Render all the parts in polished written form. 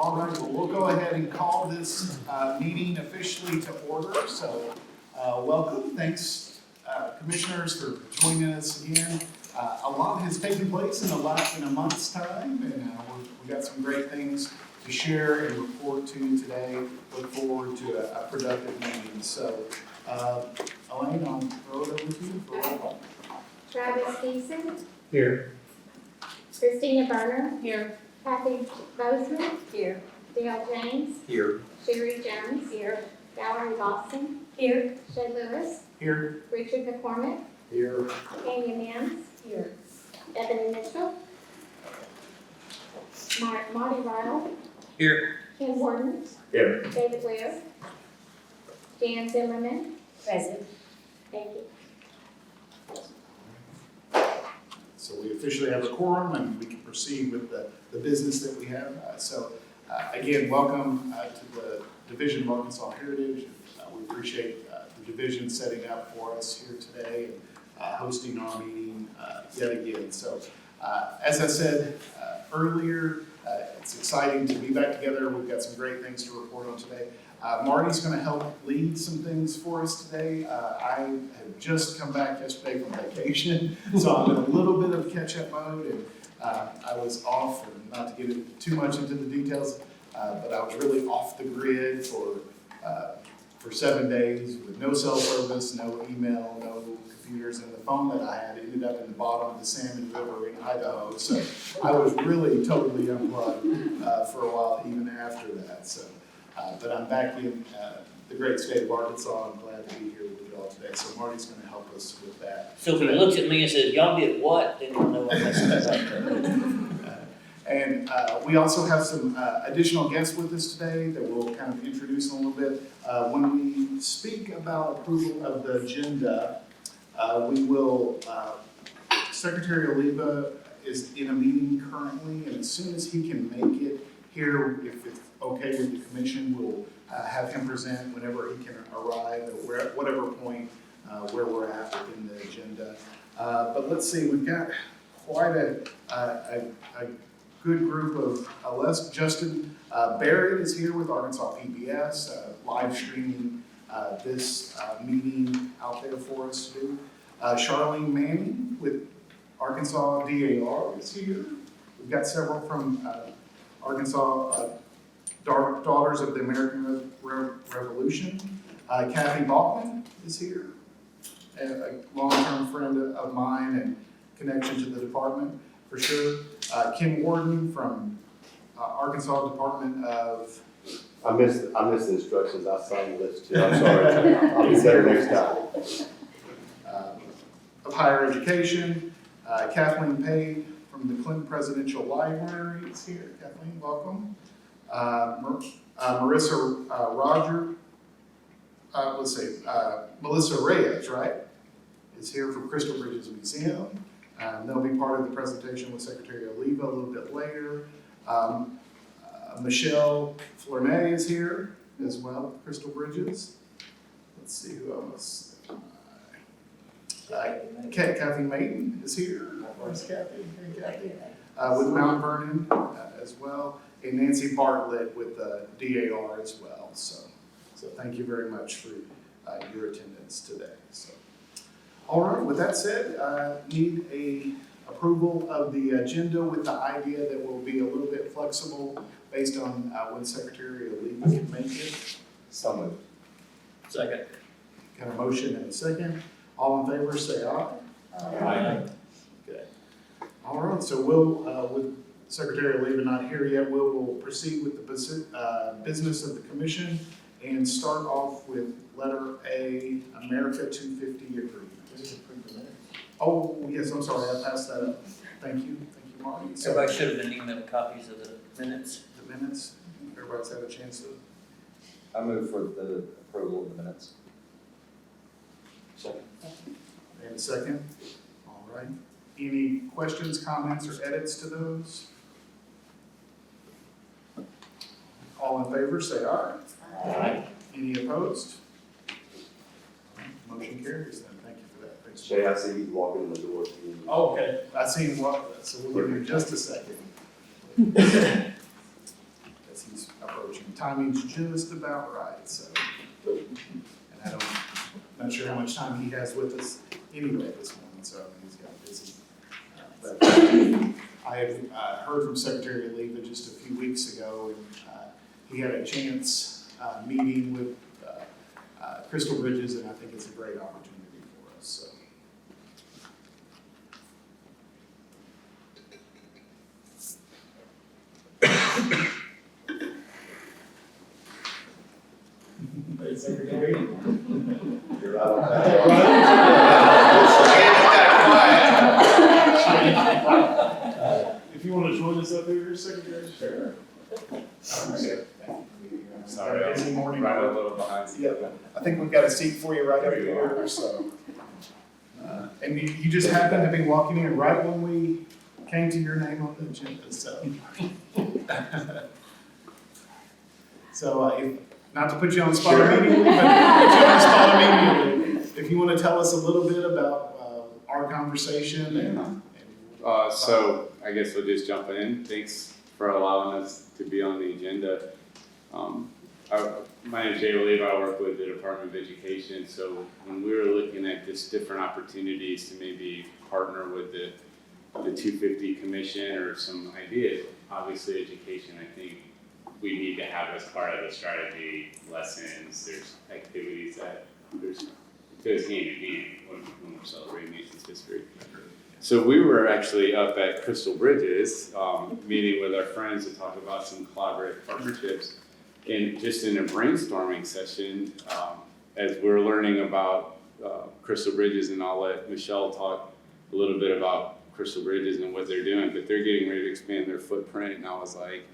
All right, well, we'll go ahead and call this meeting officially to order. So welcome. Thanks, commissioners, for joining us again. A lot has taken place in a month's time, and we got some great things to share and report to you today. Look forward to a productive meeting. So, Elaine, I'll throw it over to you for a roll. Travis Thiessen, Here. Christina Berner, Here. Kathy Bozeman, Here. Dale James, Here. Sherry Jones, Here. Valerie Lawson, Here. Shay Lewis, Here. Richard McCormick, Here. Tanya Mims, Here. Ebony Mitchell, Marty Ryle, Here. Ken Warden, Here. David Ware, Jan Zimmerman. Present. Thank you. So we officially have a quorum and we can proceed with the business that we have. Again, welcome to the Division of Arkansas Heritage. We appreciate the division setting up for us here today and hosting our meeting yet again. So as I said earlier, it's exciting to be back together. We've got some great things to report on today. Marty's going to help lead some things for us today. I have just come back yesterday from vacation, so I'm in a little bit of catch-up mode, and I was off, and not to get too much into the details, but I was really off the grid for 7 days with no cell service, no email, no computers, and the phone that I had ended up in the bottom of the Salmon River in Idaho. So I was really totally unplugged for a while even after that. So. But I'm back in the great state of Arkansas. I'm glad to be here with you all today. So Marty's going to help us with that. So if he looks at me and says, y'all did what, then you'll know I'm messing up. And we also have some additional guests with us today that we'll kind of introduce in a little bit. When we speak about approval of the agenda, we will, Secretary Oliva is in a meeting currently, and as soon as he can make it here, if it's okay with the commission, we'll have him present whenever he can arrive at whatever point where we're at within the agenda. But let's see, we've got quite a good group of us. Justin Barrett is here with Arkansas PBS, live streaming this meeting out there for us to do. Charlene Manning with Arkansas DAR is here. We've got several from Arkansas Daughters of the American Revolution. Kathy Bachman is here, a long-term friend of mine and connection to the department for sure. Kim Warden from Arkansas Department of... I missed the instructions. I signed the list too. I'm sorry. I'll be better next time. Of Higher Education. Kathleen Page from the Clinton Presidential Library is here. Kathleen, welcome. Marissa Roger, Melissa Reyes, right, is here from Crystal Bridges Museum. They'll be part of the presentation with Secretary Oliva a little bit later. Michelle Flournet is here as well, Crystal Bridges. Let's see who else. Kathy Mayton is here. Where's Kathy? Hey, Kathy. With Mount Vernon as well. And Nancy Bartlett with DAR as well. So thank you very much for your attendance today. So, all right, with that said, need a approval of the agenda with the idea that we'll be a little bit flexible based on when Secretary Oliva can make it. So moved. Second. Got a motion and a second. All in favor, say aye. Aye. Okay. All right, so we'll, with Secretary Oliva not here yet, we'll proceed with the business of the commission and start off with letter A, America 250 agreement. Oh, yes, I'm sorry, I passed that up. Thank you, Marty. So, Everybody should have been emailed copies of the minutes. the minutes, everybody's had a chance to. I move for the approval of the minutes. Second. And a second. All right. Any questions, comments, or edits to those? All in favor, say aye. Aye. Any opposed? Motion carries then. Thank you for that. Thanks. Jay, I see you walking in the door. Oh, okay. I see him walk, so we'll give you just a second. As he's unfortunately. Timing's just about right, so. And not sure how much time he has with us anyway this morning, so he's got busy. But I have heard from Secretary Leva just a few weeks ago, and he had a chance meeting with Crystal Bridges, and I think it's a great opportunity for us, so. Hey, Secretary. You're right on that. If you want to join us up here, Secretary. Sure. Sorry, busy morning. Right a little behind. Yeah, I think we've got a seat for you right up here, so. And you just happened to be walking in right when we came to your name on the agenda, so. So, not to put you on the spot immediately, but to put you on the spot immediately, if you want to tell us a little bit about our conversation and. So I guess we'll just jump in. Thanks for allowing us to be on the agenda. My name is Jay Oliva. I work with the Department of Education. So when we were looking at just different opportunities to maybe partner with the 250 Commission or some ideas, obviously education, I think we need to have as part of the strategy lessons. There's activities that it goes hand in hand when we're celebrating nation's history. So we were actually up at Crystal Bridges, meeting with our friends to talk about some collaborative partnerships. And just in a brainstorming session, as we're learning about Crystal Bridges, and I'll let Michelle talk a little bit about Crystal Bridges and what they're doing, but they're getting ready to expand their footprint. And I was like,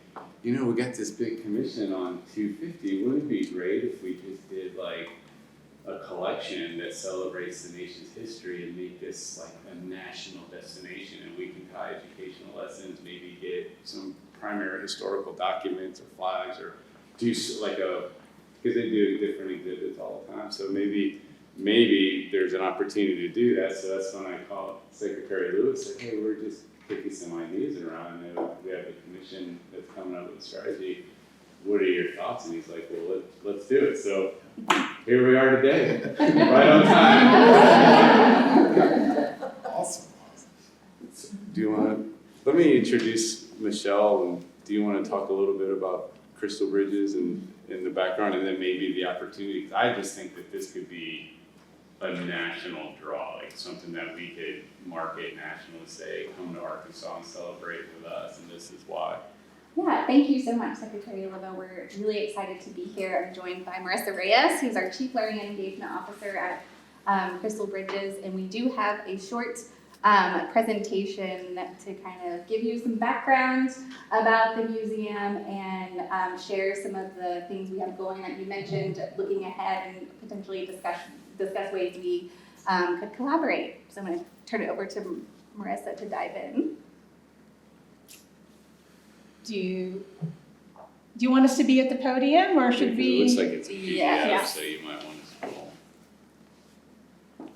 we got this big commission on 250. Wouldn't it be great if we just did like a collection that celebrates the nation's history and make this like a national destination, and we can tie educational lessons, maybe get some primary historical documents or flags, or do like because they do different exhibits all the time. So maybe there's an opportunity to do that. So that's when I called Secretary Lewis and said, hey, we're just kicking some ideas around. I know we have a commission that's coming up with a strategy. What are your thoughts? And he's like, well, let's do it. So here we are today, right on time. Awesome. Do you want to, let me introduce Michelle, and do you want to talk a little bit about Crystal Bridges and the background, and then maybe the opportunity? Because I just think that this could be a national draw, like something that we could market nationally, say, come to Arkansas and celebrate with us, and this is why. Yeah, thank you so much, Secretary Oliva. We're really excited to be here. I'm joined by Marissa Reyes, who's our Chief Learning and Engagement Officer at Crystal Bridges, and we do have a short presentation to kind of give you some background about the museum and share some of the things we have going on. You mentioned looking ahead and potentially discuss ways we could collaborate. So I'm going to turn it over to Marissa to dive in. Do you want us to be at the podium, or should we? It looks like it's a PDF, Yeah. so you might want to scroll.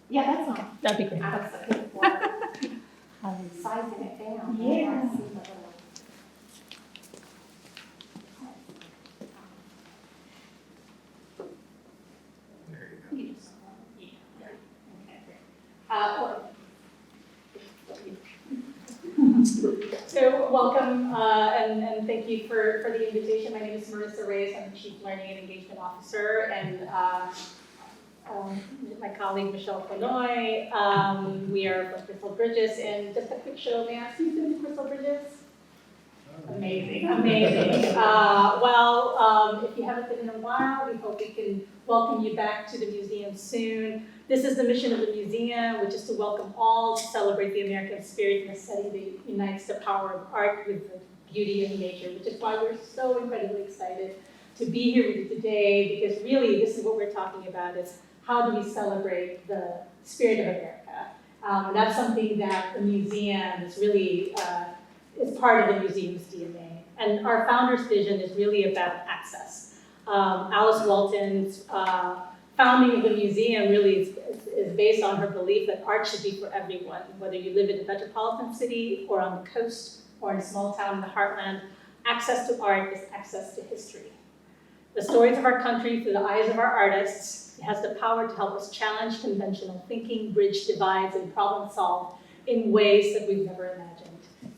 Yeah, that's not. That'd be great. I was looking for sizing it down. Yeah. There you So welcome and thank you for the invitation. My name is Marissa Reyes. I'm the Chief Learning and Engagement Officer, and my colleague Michelle Conoy. We are from Crystal Bridges, and just a quick show, may I ask who's been to Crystal Bridges? Amazing, amazing. If you haven't been in a while, we hope we can welcome you back to the museum soon. This is the mission of the museum, which is to welcome all, to celebrate the American spirit in a setting that unites the power of art with the beauty of nature, which is why we're so incredibly excited to be here with you today, because really this is what we're talking about, is how do we celebrate the spirit of America? And that's something that the museum is really, is part of the museum's DNA. And our founder's vision is really about access. Alice Walton's founding of the museum really is based on her belief that art should be for everyone, whether you live in a metropolitan city or on the coast or in a small town in the heartland. Access to art is access to history. The stories of our country through the eyes of our artists. It has the power to help us challenge conventional thinking, bridge divides, and problem solve in ways that we've never imagined.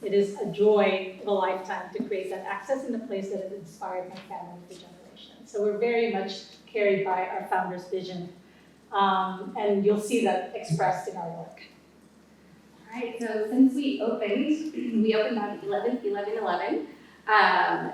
It is a joy of a lifetime to create that access in a place that has inspired my family for generations. So we're very much carried by our founder's vision. And you'll see that expressed in our work. All right, so since we opened on 11/11/11.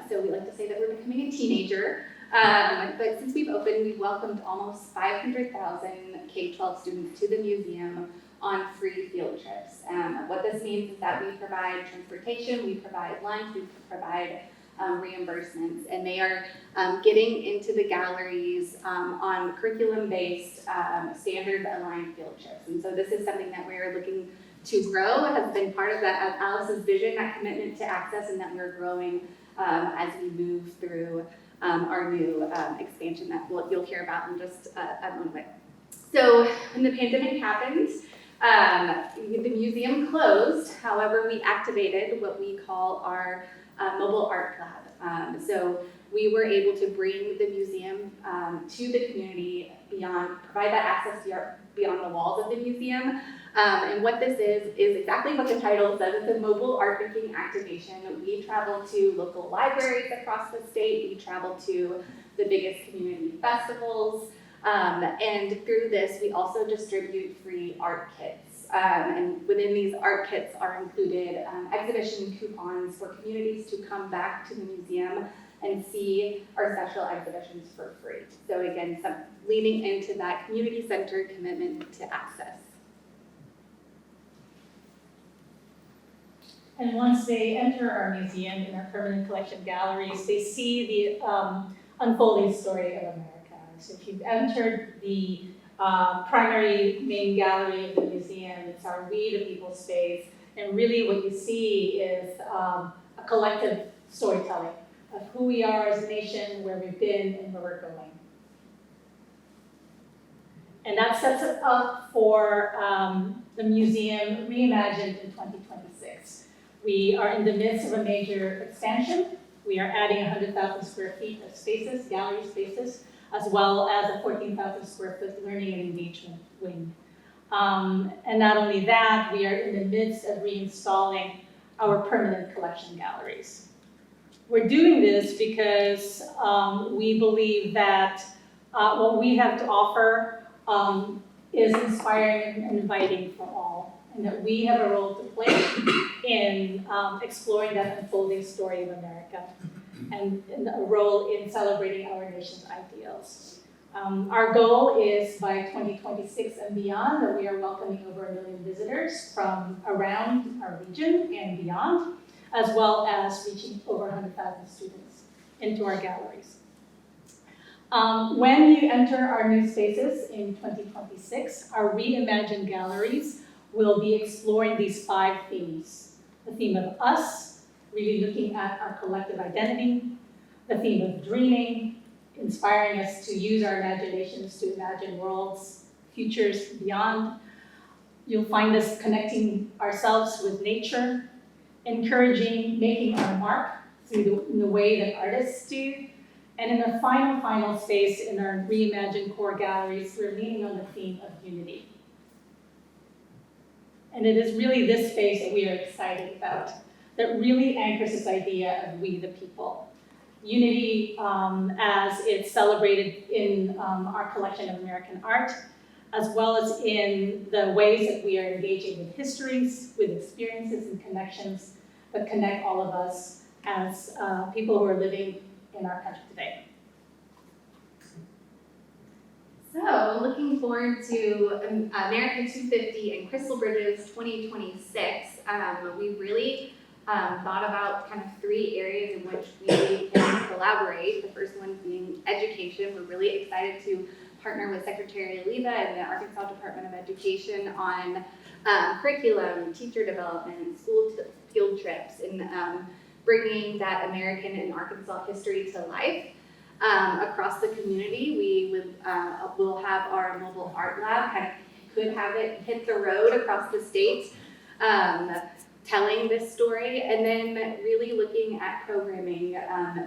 So we like to say that we're becoming a teenager. But since we've opened, we've welcomed almost 500,000 K-12 students to the museum on free field trips. What this means is that we provide transportation, we provide lunch, we provide reimbursements, and they are getting into the galleries on curriculum-based, standard-aligned field trips. And so this is something that we're looking to grow. It has been part of that Alice's vision, that commitment to access, and that we're growing as we move through our new expansion that you'll hear about in just a moment. So when the pandemic happened, the museum closed. However, we activated what we call our mobile art lab. So we were able to bring the museum to the community provide that access to beyond the walls of the museum. And what this is exactly what the title says. It's a mobile art making activation. We travel to local libraries across the state. We travel to the biggest community festivals. And through this, we also distribute free art kits. And within these art kits are included exhibition coupons for communities to come back to the museum and see our special exhibitions for free. So again, leaning into that community-centered commitment to access. And once they enter our museum in our permanent collection galleries, they see the unfolding story of America. So if you've entered the primary main gallery of the museum, it's our We the People space, and really what you see is a collective storytelling of who we are as a nation, where we've been, and where we're going. And that sets us up for the museum reimagined in 2026. We are in the midst of a major expansion. We are adding 100,000 square feet of spaces, gallery spaces, as well as a 14,000 square foot learning and engagement wing. And not only that, we are in the midst of reinstalling our permanent collection galleries. We're doing this because we believe that what we have to offer is inspiring and inviting for all, and that we have a role to play in exploring that unfolding story of America, and a role in celebrating our nation's ideals. Our goal is by 2026 and beyond that we are welcoming over 1 million visitors from around our region and beyond, as well as reaching over 100,000 students into our galleries. When you enter our new spaces in 2026, our reimagined galleries will be exploring these 5 themes. The theme of us, really looking at our collective identity. The theme of dreaming, inspiring us to use our imaginations to imagine worlds, futures beyond. You'll find us connecting ourselves with nature, encouraging making our mark through the way that artists do. And in the final space in our reimagined core galleries, we're leaning on the theme of unity. And it is really this space that we are excited about, that really anchors this idea of we the people. Unity as it's celebrated in our collection of American art, as well as in the ways that we are engaging with histories, with experiences and connections that connect all of us as people who are living in our country today. So, looking forward to American 250 and Crystal Bridges 2026, we really thought about kind of 3 areas in which we can collaborate. The first one being education. We're really excited to partner with Secretary Oliva and the Arkansas Department of Education on curriculum, teacher development, school field trips, and bringing that American and Arkansas history to life. Across the community, we'll have our mobile art lab, could have it hit the road across the state. telling this story, and then really looking at programming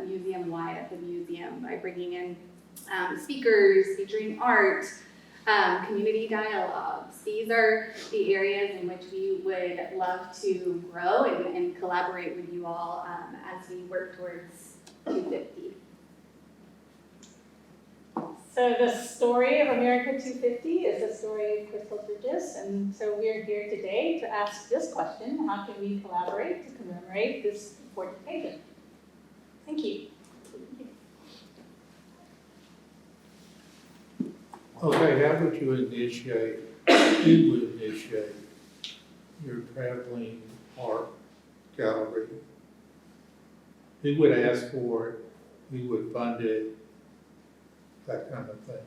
museum-wide at the museum by bringing in speakers, featuring art, community dialogues. These are the areas in which we would love to grow and collaborate with you all as we work towards 250. So the story of America 250 is the story of Crystal Bridges, and so we're here today to ask this question: how can we collaborate to commemorate this important occasion? Thank you. Okay, how would you initiate, who would initiate your traveling art gallery? Who would ask for it? Who would fund it? That kind of thing.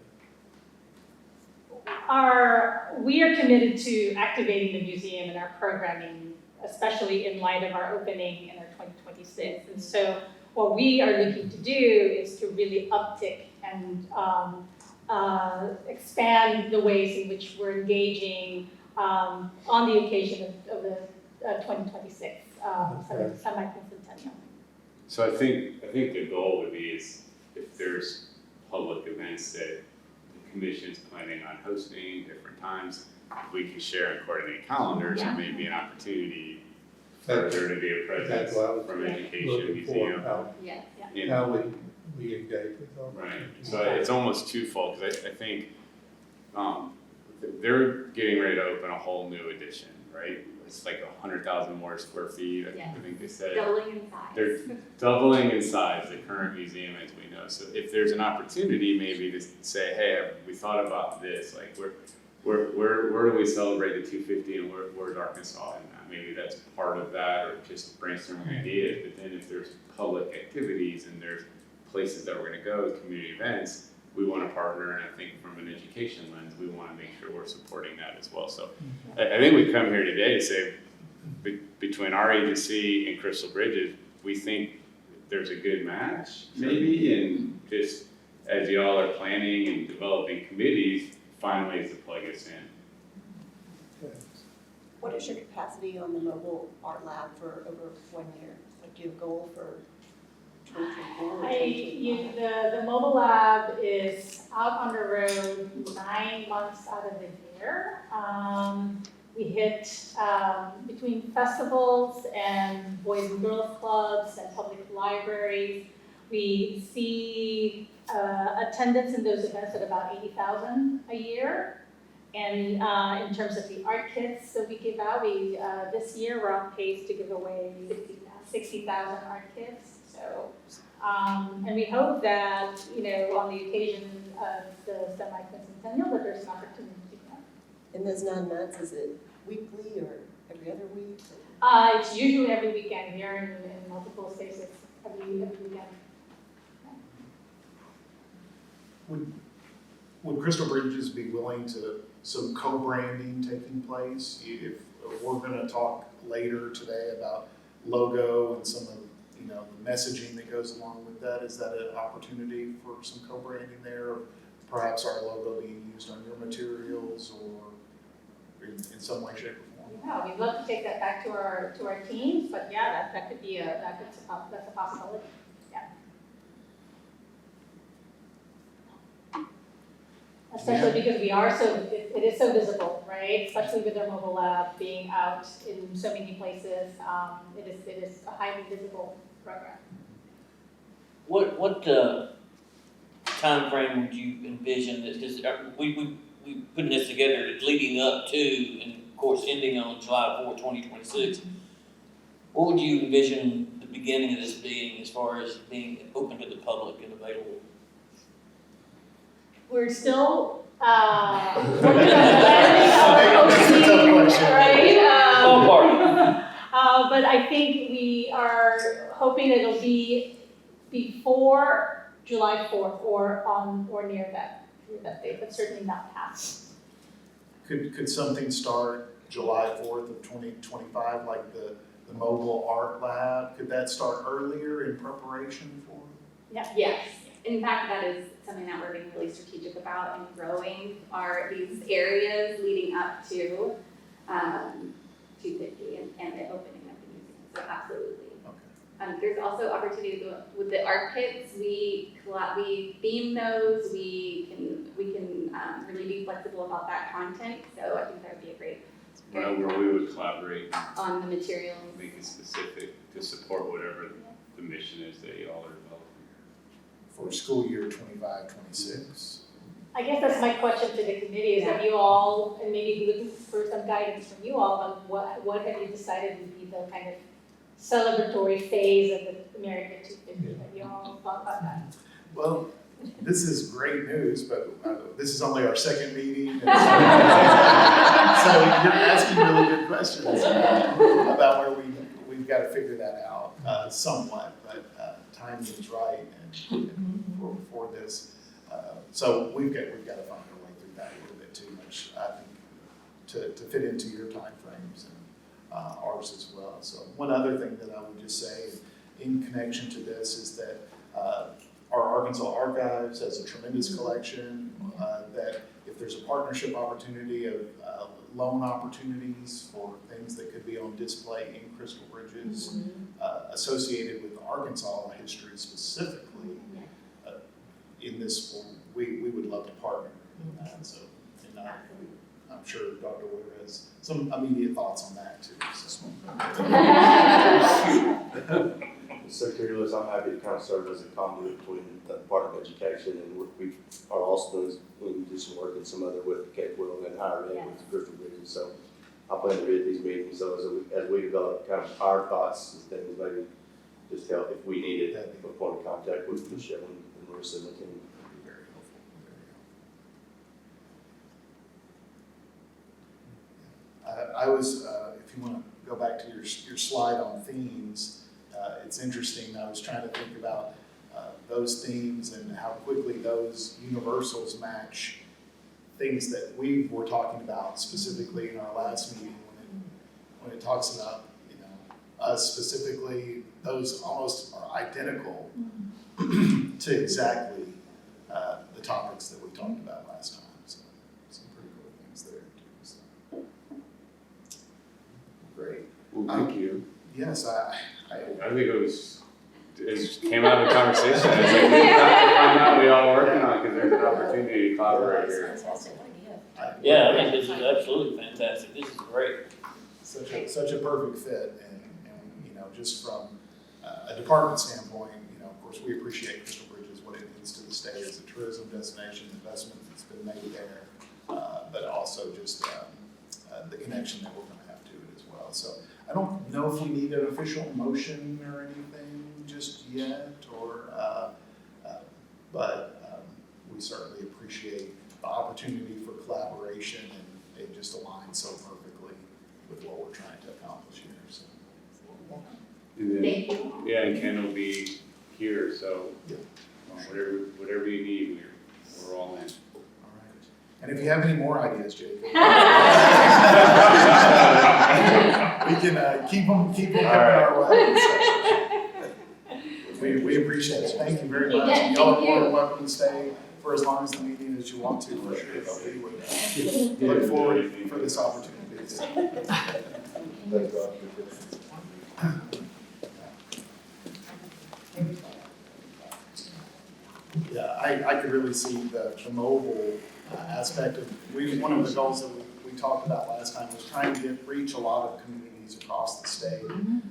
We are committed to activating the museum and our programming, especially in light of our opening in our 2026. And so what we are looking to do is to really uptick and expand the ways in which we're engaging on the occasion of the 2026 semi-quincentennial. So I think the goal would be is if there's public events that the commission's planning on hosting different times, we can share and coordinate calendars, and maybe an opportunity for there to be a presence from education, Looking for museum. Yes. You know, how we engage with them. right, so it's almost twofold, because I think they're getting ready to open a whole new edition, right? It's like 100,000 more square feet, Yes. I think they said. Doubling in size. They're doubling in size, the current museum as we know. So if there's an opportunity maybe to say, hey, we thought about this, like where do we celebrate the 250 and where's Arkansas in that? Maybe that's part of that, or just brainstorming ideas. But then if there's public activities and there's places that we're gonna go, community events, we want to partner, and I think from an education lens, we want to make sure we're supporting that as well. So I think we come here today to say, between our agency and Crystal Bridges, we think there's a good match, maybe, and just as y'all are planning and developing committees, find ways to plug us in. What is your capacity on the mobile art lab for over 1 year? Like, do you have a goal for 2024 or 2025? The mobile lab is out on the road 9 months out of the year. We hit between festivals and boys and girls clubs and public libraries. We see attendance in those events at about 80,000 a year. And in terms of the art kits that we give out, this year we're on pace to give away 60,000 art kits. So, and we hope that, on the occasion of the semi-quincentennial, that there's an opportunity to do that. In those 9 months, is it weekly or every other week? It's usually every weekend here in multiple spaces, every weekend. Would Crystal Bridges be willing to some co-branding taking place? If we're going to talk later today about logo and some of the messaging that goes along with that, is that an opportunity for some co-branding there? Or perhaps our logo being used on your materials or in some way, shape, or form? Yeah, we'd love to take that back to our teams, but yeah, that's a possibility. Yeah. Especially because it is so visible, right? Especially with our mobile lab being out in so many places, it is a highly visible program. What time frame would you envision this? Because we putting this together leading up to, and of course ending on July 4, 2026. What would you envision the beginning of this being as far as being open to the public and available? We're still working on planning our That's a tough question. right? But I think we are hoping it'll be before July 4th or near that date, but certainly not past. Could something start July 4th of 2025, like the mobile art lab? Could that start earlier in preparation for? Yes. In fact, that is something that we're being really strategic about and growing these areas leading up to 250 and the opening So absolutely. Okay. There's also opportunities with the art pits. We theme those. We can really be flexible about that content. So I think that would be a great Where we would collaborate, on the materials. make it specific to support whatever the mission is that y'all are developing. For school year 25-26. I guess that's my question to the committee, is that you all, and maybe looking for some guidance from you all on what have you decided would be the kind of celebratory phase of the America 250? Have you all thought about that? Well, this is great news, but this is only our second meeting. And so you're asking really good questions about where we've got to figure that out somewhat, but timing is right and for this. So we've got to find our way through that a little bit too much, I think, to fit into your timeframes and ours as well. So one other thing that I would just say in connection to this is that our Arkansas Archives has a tremendous collection, that if there's a partnership opportunity of loan opportunities for things that could be on display in Crystal Bridges associated with Arkansas history specifically in this form, we would love to partner in that. So, and I'm sure Dr. Wood has some immediate thoughts on that too. So. Secretary Lewis, I'm happy to kind of serve as a conduit between the Department of Education and we are also doing do some work and some other with K-12 and higher ed with Crystal Bridges. So I plan to be at these meetings. So as we develop kind of our thoughts and things, maybe just help if we need it, a point of contact with Michelle and Marissa and the team. Very helpful. I was, if you want to go back to your slide on themes, it's interesting. I was trying to think about those themes and how quickly those universals match things that we were talking about specifically in our last meeting when it talks about, us specifically, those almost are identical to exactly the topics that we talked about last time. So some pretty cool things there too. So. Great. Well, thank you. Yes, I think it came out of the conversation. It's like, we find out we all working on it because there's an opportunity to collaborate here. Fantastic idea. Yeah, I think this is absolutely fantastic. This is great. Such a perfect fit, and just from a department standpoint, of course, we appreciate Crystal Bridges, what it means to the state as a tourism destination, investment that's been made there, but also just the connection that we're going to have to it as well. So I don't know if we need an official motion or anything just yet, but we certainly appreciate the opportunity for collaboration, and it just aligns so perfectly with what we're trying to accomplish here. So. And then, Thank you. yeah, and Ken will be here, so Yeah. whatever you need, we're all in. All right. And if you have any more ideas, Jake, we can keep them coming our way. So. We appreciate it. Thank you very much. Yeah, Y'all are thank more you. than welcome to stay for as long as the meeting as you want to, for sure. But we would look forward for this opportunity. So. Thanks, Rob. Yeah, I could really see the mobile aspect of, one of the goals that we talked about last time was trying to reach a lot of communities across the state.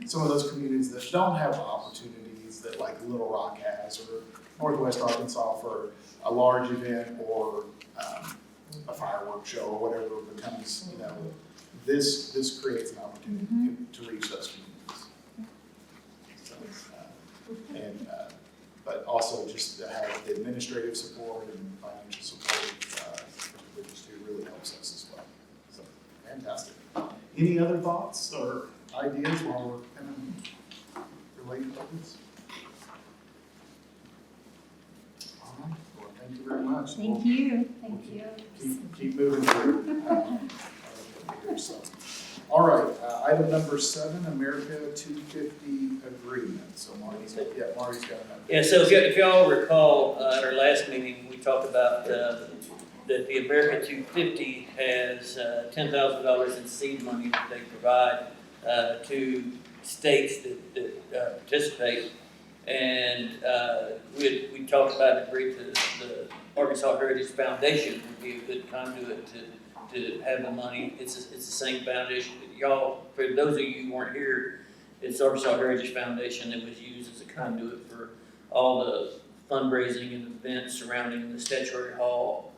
Some of those communities that don't have opportunities that like Little Rock has, or Northwest Arkansas for a large event or a fireworks show or whatever becomes, this creates an opportunity to reach those communities. So, but also just to have the administrative support and financial support, which really helps us as well. So, fantastic. Any other thoughts or ideas while we're kind of related to this? All right, well, thank you very much. Thank you. Thank you. Keep moving through. So. All right, item number 7, America 250 agreement. So Marty's got another. Yeah, so if y'all recall, at our last meeting, we talked about that the America 250 has $10,000 in seed money that they provide to states that participate. And we talked about and agreed to the Arkansas Heritage Foundation would be a good conduit to have the money. It's the same foundation. Y'all, for those of you who weren't here, it's Arkansas Heritage Foundation that was used as a conduit for all the fundraising and events surrounding the statuary hall,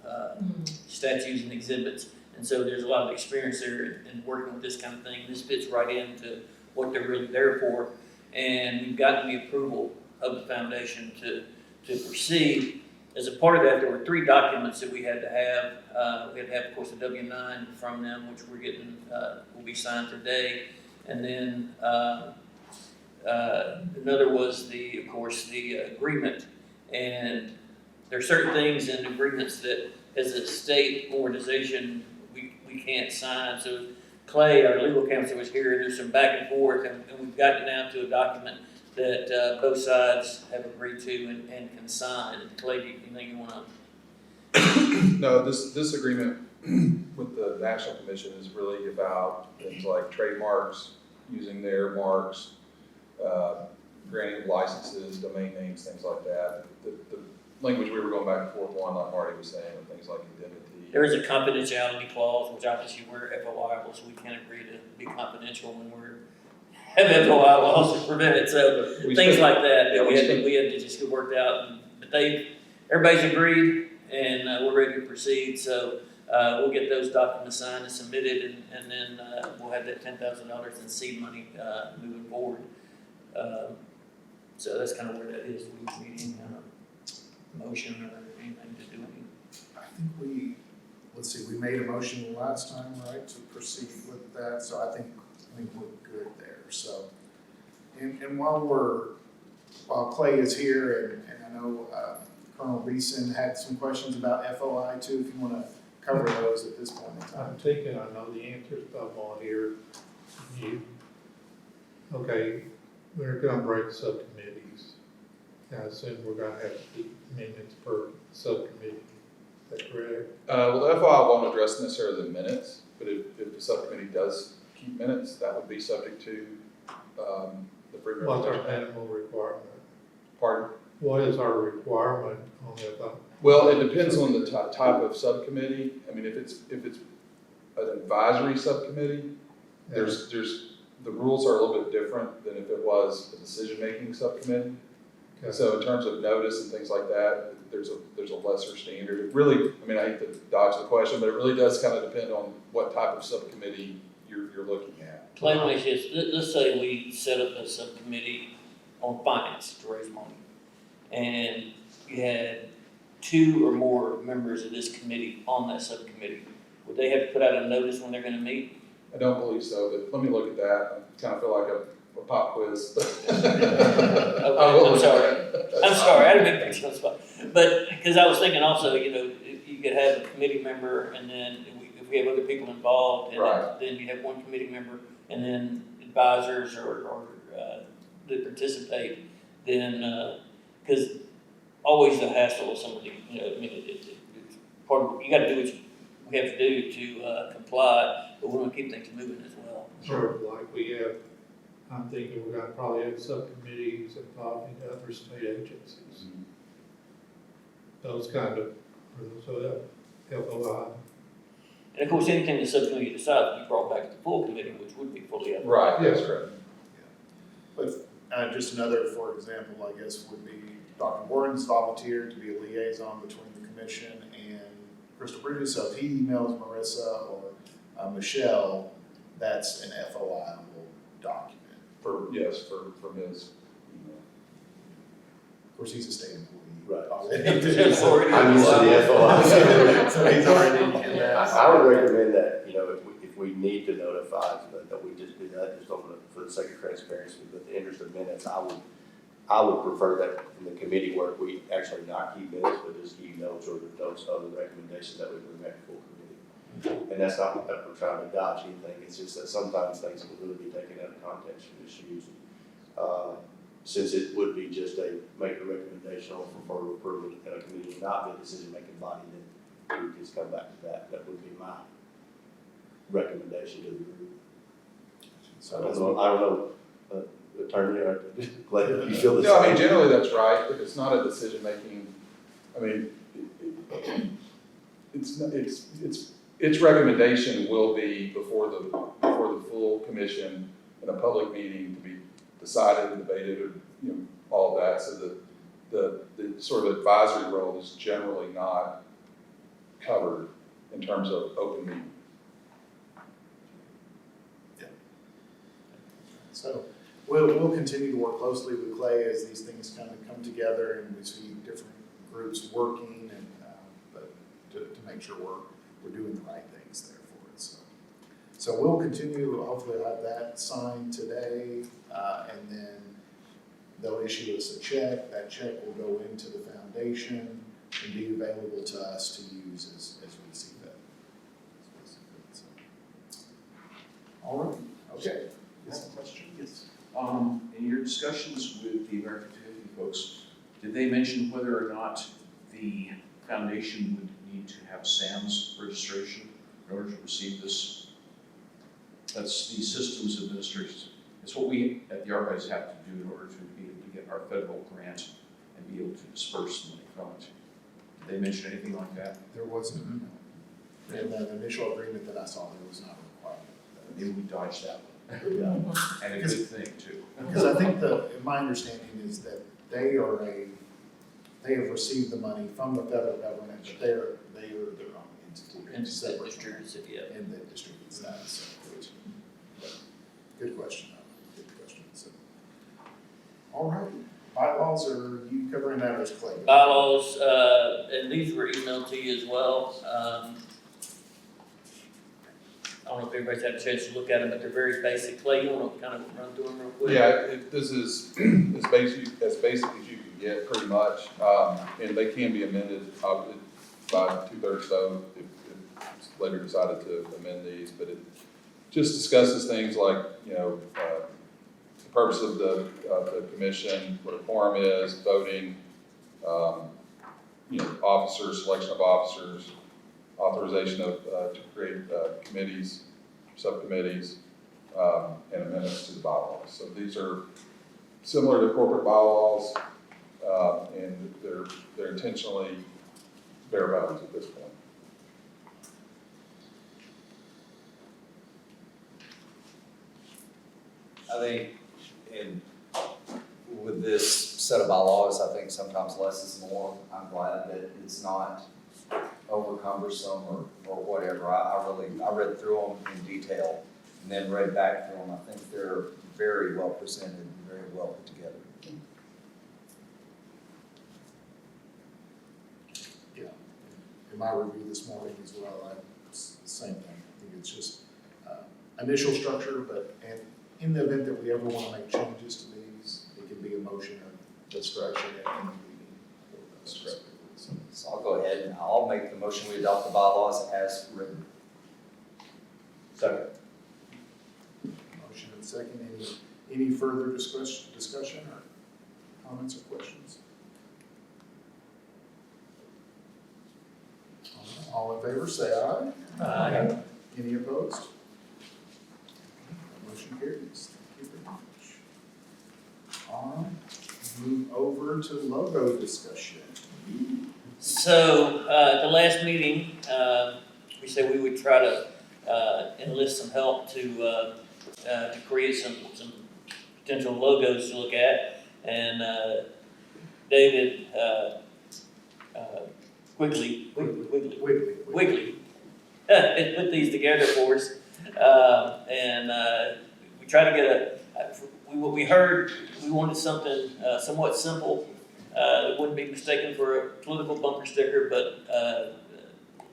statues and exhibits. And so there's a lot of experience there in working with this kind of thing. This fits right into what they're really there for. And we've gotten the approval of the foundation to proceed. As a part of that, there were 3 documents that we had to have. We had to have, of course, a W-9 from them, which we're getting, will be signed today. And then another was of course, the agreement. And there are certain things in agreements that, as a state organization, we can't sign. So Clay, our legal counsel, was here, and there's some back and forth, and we've gotten down to a document that both sides have agreed to and can sign. Clay, do you think you want to? No, this agreement with the National Commission is really about things like trademarks, using their marks, granting licenses, domain names, things like that. The language we were going back and forth on, like Marty was saying, and things like indemnity. There is a confidentiality clause, which obviously we're FOI, so we can't agree to be confidential when we're have FOI laws to prevent it. So things like that, we had to just get worked out. But everybody's agreed, and we're ready to proceed. So we'll get those documents signed and submitted, and then we'll have that $10,000 in seed money moving forward. So that's kind of where that is. Do we need any kind of motion or anything to do anything? I think let's see, we made a motion last time, right, to proceed with that, so I think we're good there, so. And while Clay is here, and I know Colonel Beeson had some questions about FOI too, if you wanna cover those at this point in time. I'm thinking I know the answers, but I'm on here. Okay, we're gonna break subcommittees. I assume we're gonna have to keep amendments per subcommittee. Is that correct? Well, the FOI won't address necessarily the minutes, but if the subcommittee does keep minutes, that would be subject to the free What's our representation. minimum requirement? Pardon? What is our requirement on that? Well, it depends on the type of subcommittee. I mean, if it's an advisory subcommittee, there's the rules are a little bit different than if it was a decision-making subcommittee. Okay. So in terms of notice and things like that, there's a lesser standard. It really, I mean, I hate to dodge the question, but it really does kind of depend on what type of subcommittee you're looking at. Clay, let's say we set up a subcommittee on finance to raise money, and you had 2 or more members of this committee on that subcommittee. Would they have to put out a notice when they're going to meet? I don't believe so, but let me look at that. I kind of feel like a pop quiz. I'm sorry, I had a big picture on the spot. But, because I was thinking also, you could have a committee member, and then if we have other people involved, and Right. then you have one committee member, and then advisors or that participate, then, because always the hassle of somebody, it's part of, you gotta do what we have to do to comply, but we want to keep things moving as well. Sort of like we have, I'm thinking we're gonna probably have subcommittees involving other state agencies. Those kind of, so that, FOI. And of course, anything the subcommittee decides will be brought back to the full committee, which would be fully up. Right, that's correct. But just another, for example, I guess, would be Dr. Warren's volunteered to be a liaison between the commission and Crystal Bridges, so if he emails Marissa or Michelle, that's an FOI-able document. For his email. Of course, he's a state employee. Right. It's already- I'm used to the FOI. So he's already in that. I would recommend that, if we need to notify, that we just do that, just for the sake of transparency, but the interest of minutes, I would prefer that in the committee work, we actually not keep minutes, but just keep notes or the notes of the recommendations that we bring back to full committee. And that's not that we're trying to dodge anything, it's just that sometimes things can really be taken out of context and misused. Since it would be just make a recommendation for approval and a committee would not be a decision-making body, then we would just come back to that. That would be my recommendation to the group. So I don't know attorney, or glad you feel the No, I mean, same. generally that's right, if it's not a decision-making, I mean, its recommendation will be before the full commission in a public meeting to be decided and debated, or, you know, all of that, so the sort of advisory role is generally not covered in terms of open meeting. So we'll continue to work closely with Clay as these things kind of come together and we see different groups working and, but to make sure we're doing the right things there for it, so. So we'll continue, hopefully I'll have that signed today, and then they'll issue us a check. That check will go into the foundation and be available to us to use as we see fit. So, all right, okay. Yes, question? Yes. In your discussions with the American 250 folks, did they mention whether or not the foundation would need to have SAM's registration in order to receive this? That's the systems administration. It's what we at the Archives have to do in order to be able to get our federal grant and be able to disperse the money from it. Did they mention anything like that? There wasn't, in the initial agreement that I saw, there was not a requirement. Maybe we dodged that one. Yeah. And a good thing too. Because I think my understanding is that they have received the money from the federal government, but they are their own entity. And separate distributes it, yeah. and that distributes that, so, good question, good question, so. All right, bylaws, are you covering that as Clay? Bylaws, and these were emailed to you as well. I don't know if everybody's had a chance to look at them, but they're very basic. Clay, you want to kind of run through them real quick? Yeah, this is as basic as you can get, pretty much, and they can be amended by 2/3 vote if it's later decided to amend these, but it just discusses things like, you know, the purpose of the commission, what a quorum is, voting, you know, officers, selection of officers, authorization of, to create committees, subcommittees, and amendments to the bylaws. So these are similar to corporate bylaws, and they're intentionally bare bones at this point. I think with this set of bylaws, I think sometimes less is more. I'm glad that it's not over cumbersome or whatever. I read through them in detail and then read back through them. I think they're very well presented and very well put together. Yeah, in my review this morning as well, same thing. I think it's just initial structure, and in the event that we ever want to make changes to these, it can be a motion of destruction at any meeting. That's correct. So I'll go ahead and I'll make the motion, we adopt the bylaws as written. Second. Motion and second. Any further discussion or comments or questions? All in favor, say aye. Aye. Any opposed? Motion carries. Thank you very much. All right, move over to logo discussion. So, at the last meeting, we said we would try to enlist some help to create some potential logos to look at. And David Wigley had put these together for us. And we tried to get what we heard, we wanted something somewhat simple. That wouldn't be mistaken for a political bumper sticker, but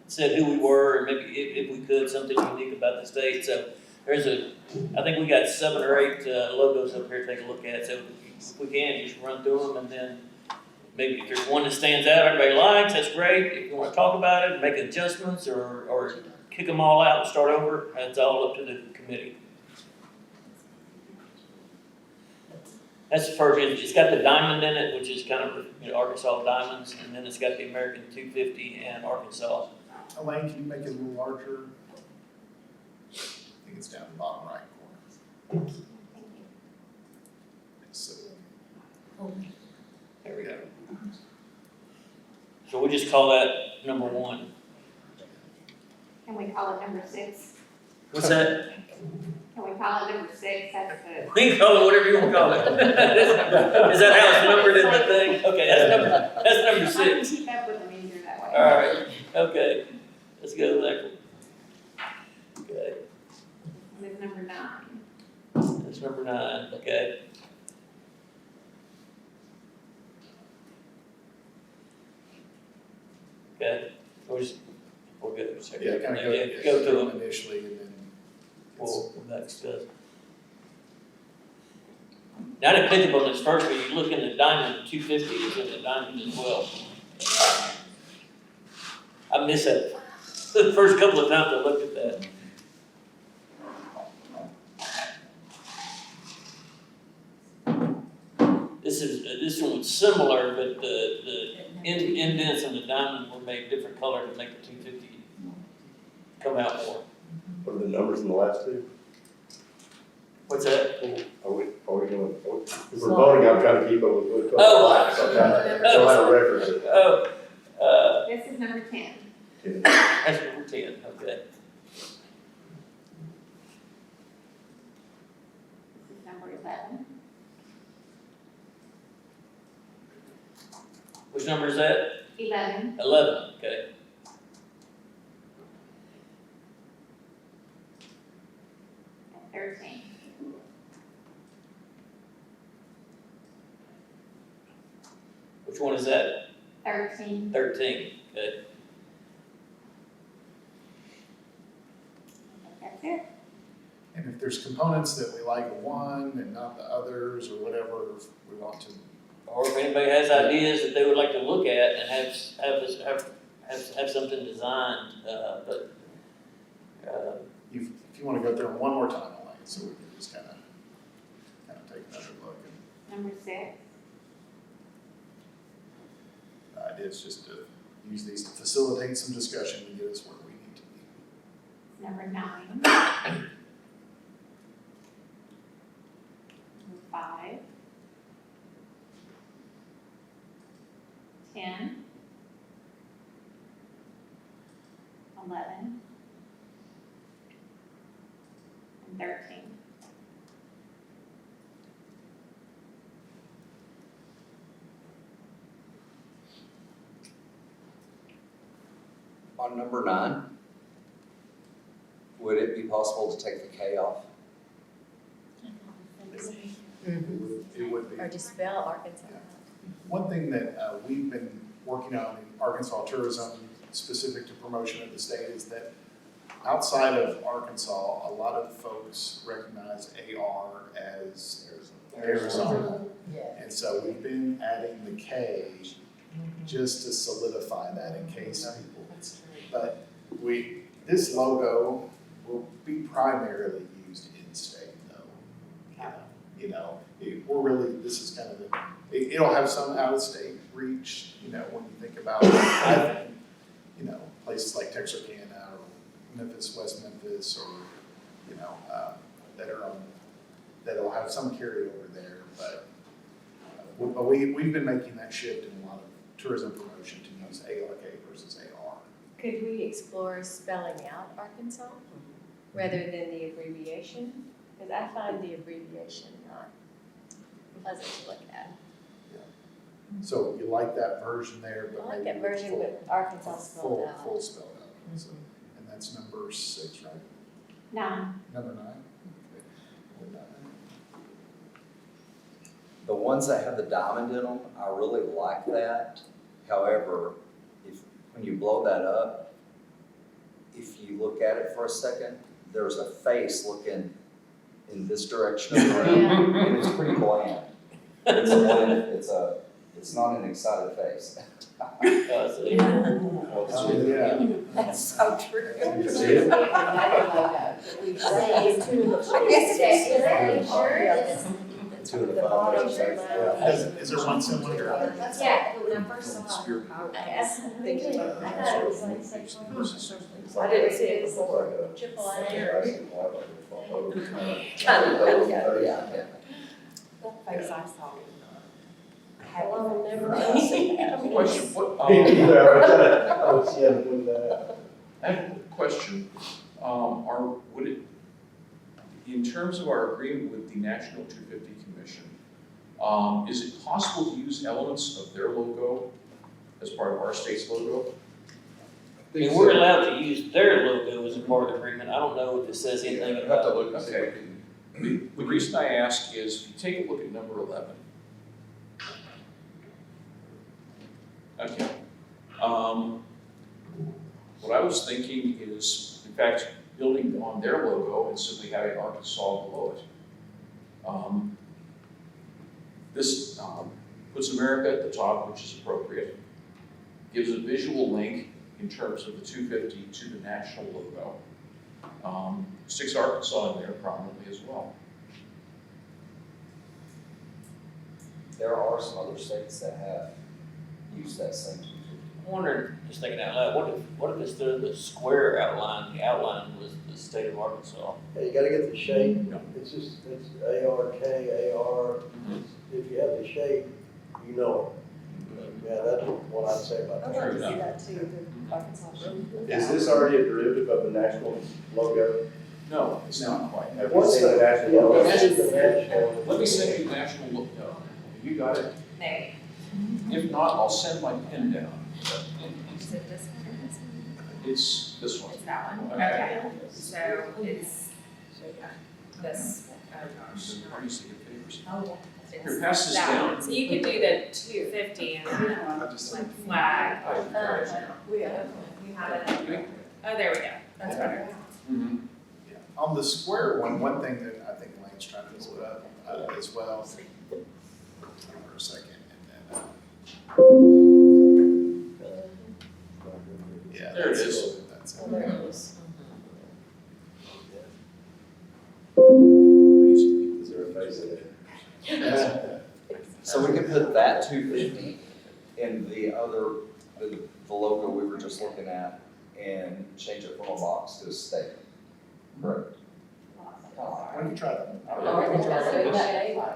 said who we were, and maybe if we could, something unique about the state. So I think we got 7 or 8 logos up here to take a look at. So if we can, just run through them, and then maybe if there's one that stands out, everybody likes, that's great. If you want to talk about it, make adjustments, or kick them all out and start over, that's all up to the committee. That's the first. It's got the diamond in it, which is kind of Arkansas diamonds, and then it's got the American 250 and Arkansas. Elaine, can you make it a little larger? I think it's down the bottom right corner. There we go. So we'll just call that number 1. Can we call it number 6? What's that? Can we call it number 6? That's the. We can call it whatever you want to call it. Is that how it's numbered in the thing? Okay, that's number I can 6. keep up with them easier that way. All right, okay. Let's go to the next one. Okay, With number 9. that's number 9, okay. Okay, we'll go to a second. Yeah, kind of Go to them. initially and then. We'll next discuss. Now to pick up on this first one, you look in the diamond, 250 is in the diamond as well. I missed that the first couple of times I looked at that. This one was similar, but the indents and the diamond were made different color to make the 250 come out more. What are the numbers in the last two? What's that? Are we going, if we're voting, I'm trying to keep up with what's going Oh. on, so I'm trying to, so I have a reference it. Oh, This is number 10. that's number 10, okay. This is number 11. Which number is that? 11. 11, okay. And 13. Which one is that? 13. 13, okay. That's it. And if there's components that we like one and not the others or whatever, if we want to. Or if anybody has ideas that they would like to look at and have something designed, but, If you want to go through them one more time, Elaine, so we can just kind of take another look. And Number 6. the idea is just to use these to facilitate some discussion to get us where we need to be. Number 9. Number 5. 10. 11. And 13. On number 9, would it be possible to take the K off? It would be. Or just spell Arkansas. One thing that we've been working on in Arkansas tourism, specific to promotion of the state, is that outside of Arkansas, a lot of folks recognize AR as Arizona. And so we've been adding the K just to solidify that in case people. But this logo will be primarily used in state though. We're really, this is kind of it'll have some out of state reach, when you think about, I think, places like Texarkana or Memphis, West Memphis, or, that'll have some carryover there, but we've been making that shift in a lot of tourism promotion to use ARK versus AR. Could we explore spelling out Arkansas rather than the abbreviation? Because I find the abbreviation not pleasant to look at. So you like that version there, I but like maybe that version full- with Arkansas spelled out. Full spelled out. So, and that's number 6, right? 9. Number 9? Okay. We're done. The ones that have the diamond in them, I really like that. However, when you blow that up, if you look at it for a second, there's a face looking in this direction of the room, and it's pretty bland. It's not an excited face. That's so true. You see it? Two of the five. Is there one similar to other? Yeah. When I first saw it, I was thinking about I I didn't see it before. Triple Kind of, yeah. That face I saw. Well, I'll never see I have a question, what, I was, yeah, with that. I have a question, would it, in terms of our agreement with the National 250 Commission, is it possible to use elements of their logo as part of our state's logo? I mean, we're allowed to use their logo as a part of the agreement. I don't know if it says anything Have to about. look and see if we can. The reason I ask is, if you take a look at number 11. Okay. What I was thinking is, in fact, building on their logo and simply having Arkansas below it. This puts America at the top, which is appropriate. Gives a visual link in terms of the 250 to the national logo. Sticks Arkansas in there prominently as well. There are some other states that have used that same 250. I'm wondering, just thinking out loud, what if instead of the square outline, the outline was the state of Arkansas? Yeah, you gotta get the shape, it's just, it's A-R-K, A-R, if you have the shape, you know it. Yeah, that's what I'd say about that. True enough. that too, the Arkansas. Is this already a derivative of the national logo? No, it's not quite. Have we seen the national Yeah, logo? let's see the national. Let me send you the national logo. No, you got it? No. If not, I'll send my pen down. Is it this one or this one? It's this one. It's that one? Okay. So it's this, oh gosh. Are you seeing papers? Oh. Here, pass this That down. one. So you could do the 250 and then like flag. We are. You have it. Oh, there we go. That's better. Mhm. Yeah. On the square one thing that I think Elaine's trying to put up as well. For a second, and then. Yeah. There it that's- is. That's Well, there it is. Is there a face in it? So we could put that 250 in the other, the logo we were just looking at and change it from a box to a state. Correct. Why don't you try that? So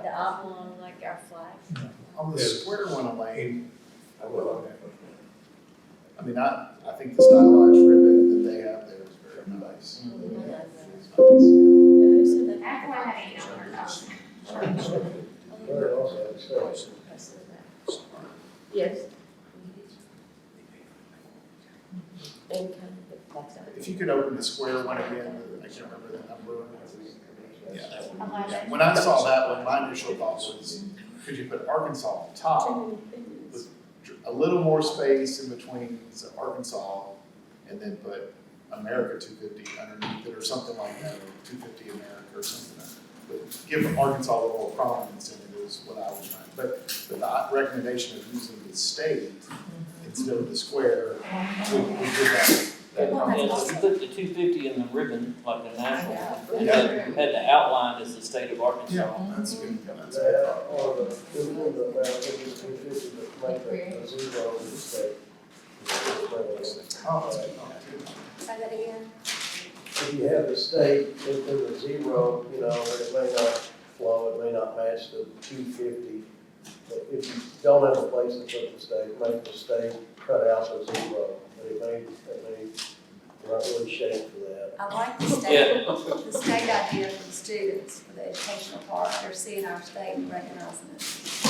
the oblong like our flag. On the Yes. square one, Elaine, I will. I mean, I think the stylized ribbon that they have there is very nice. It's nice. That's why I had 8 numbers. Very also, it's, Yes. And kind of, If you could open the square one again, I can't remember the number. Yeah, that one. 11. Yeah. When I saw that one, my initial thought was, could you put Arkansas at the top with a little more space in between Arkansas, and then put America 250 underneath it or something like that, or 250 America or something. But give Arkansas a little more prominence in it is what I was trying. But the recommendation of using the state instead of the square would give that. Yeah, so you put the 250 in the ribbon, like the national, and then had the outline as the state of Arkansas. Yeah, that's good. That's good. that, or the, American 250, but make a zero in the state. Oh, that's good. say that again. If you have the state, if there's a zero, you know, it may not flow, it may not match the 250. But if you don't have a place to put the state, make the state cut out the zero. But it may not really shape for that. I like the Yeah. the state idea for the students, for the educational part. They're seeing our state and recognizing it.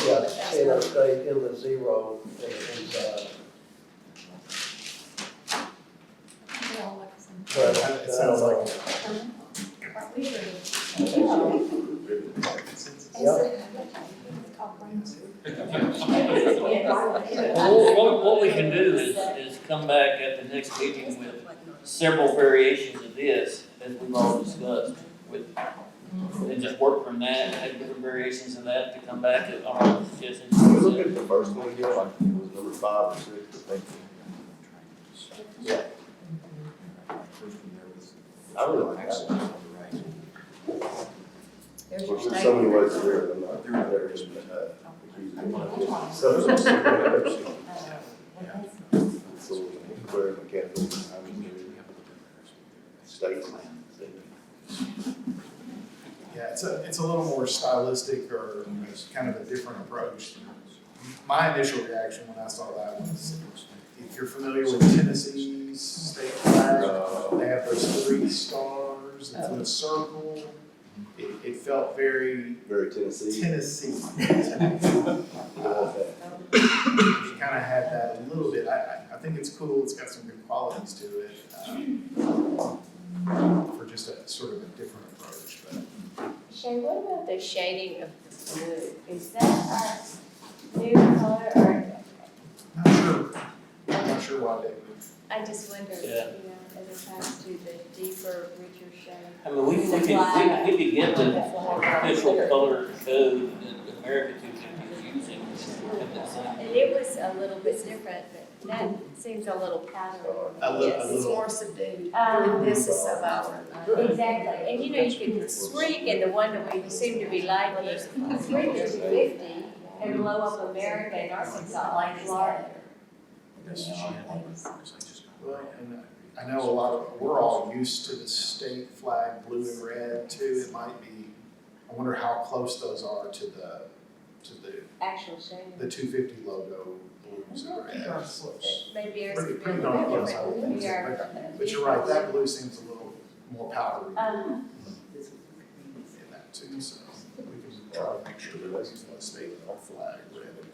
Yeah, seeing our state in the zero in the inside. They all look the same. But It sounds like. Aren't we really? Well, what we can do is come back at the next meeting with several variations of this, as we've all discussed, with, and just work from that, have different variations of that to come back at our suggestions. Can we look at the first one again, like it was number 5 or 6, I think. Yeah. I really like that one. There's Of your course, there's state. so many ways to do it, I'm not there is, so where mechanical, states. Yeah, it's a little more stylistic or kind of a different approach. my initial reaction when I saw that was, if you're familiar with Tennessee's state flag, they have those 3 stars, it's in a circle. It felt very Very Tennessee. Tennessee. Okay. You kind of had that a little bit. I think it's cool. It's got some good qualities to it for just a sort of a different approach. But Shay, what about the shading of the blue? Is that our new color or? I'm not sure why they would. I just wonder, you Yeah. know, as opposed to the deeper, richer shade. I mean, we could get the official color code that America 250 is using. And it was a little bit different, but that seems a little powdery. It's more subdued, Um, and this is so vibrant. Exactly, and you know, you can streak, and the one that we seem to be liking, streak the 250 and blow up America and Arkansas, Florida. Well, and I know a lot of, we're all used to the state flag, blue and red too. It might be, I wonder how close those are to the Actual shading. the 250 logo, blues and reds. Maybe ours Pretty, could be a pretty little darn bit close, I would different. think We so. are. But you're right, that blue seems a little more powdery Um, in that too, so we can try to make sure that we're using the state flag, red and blue.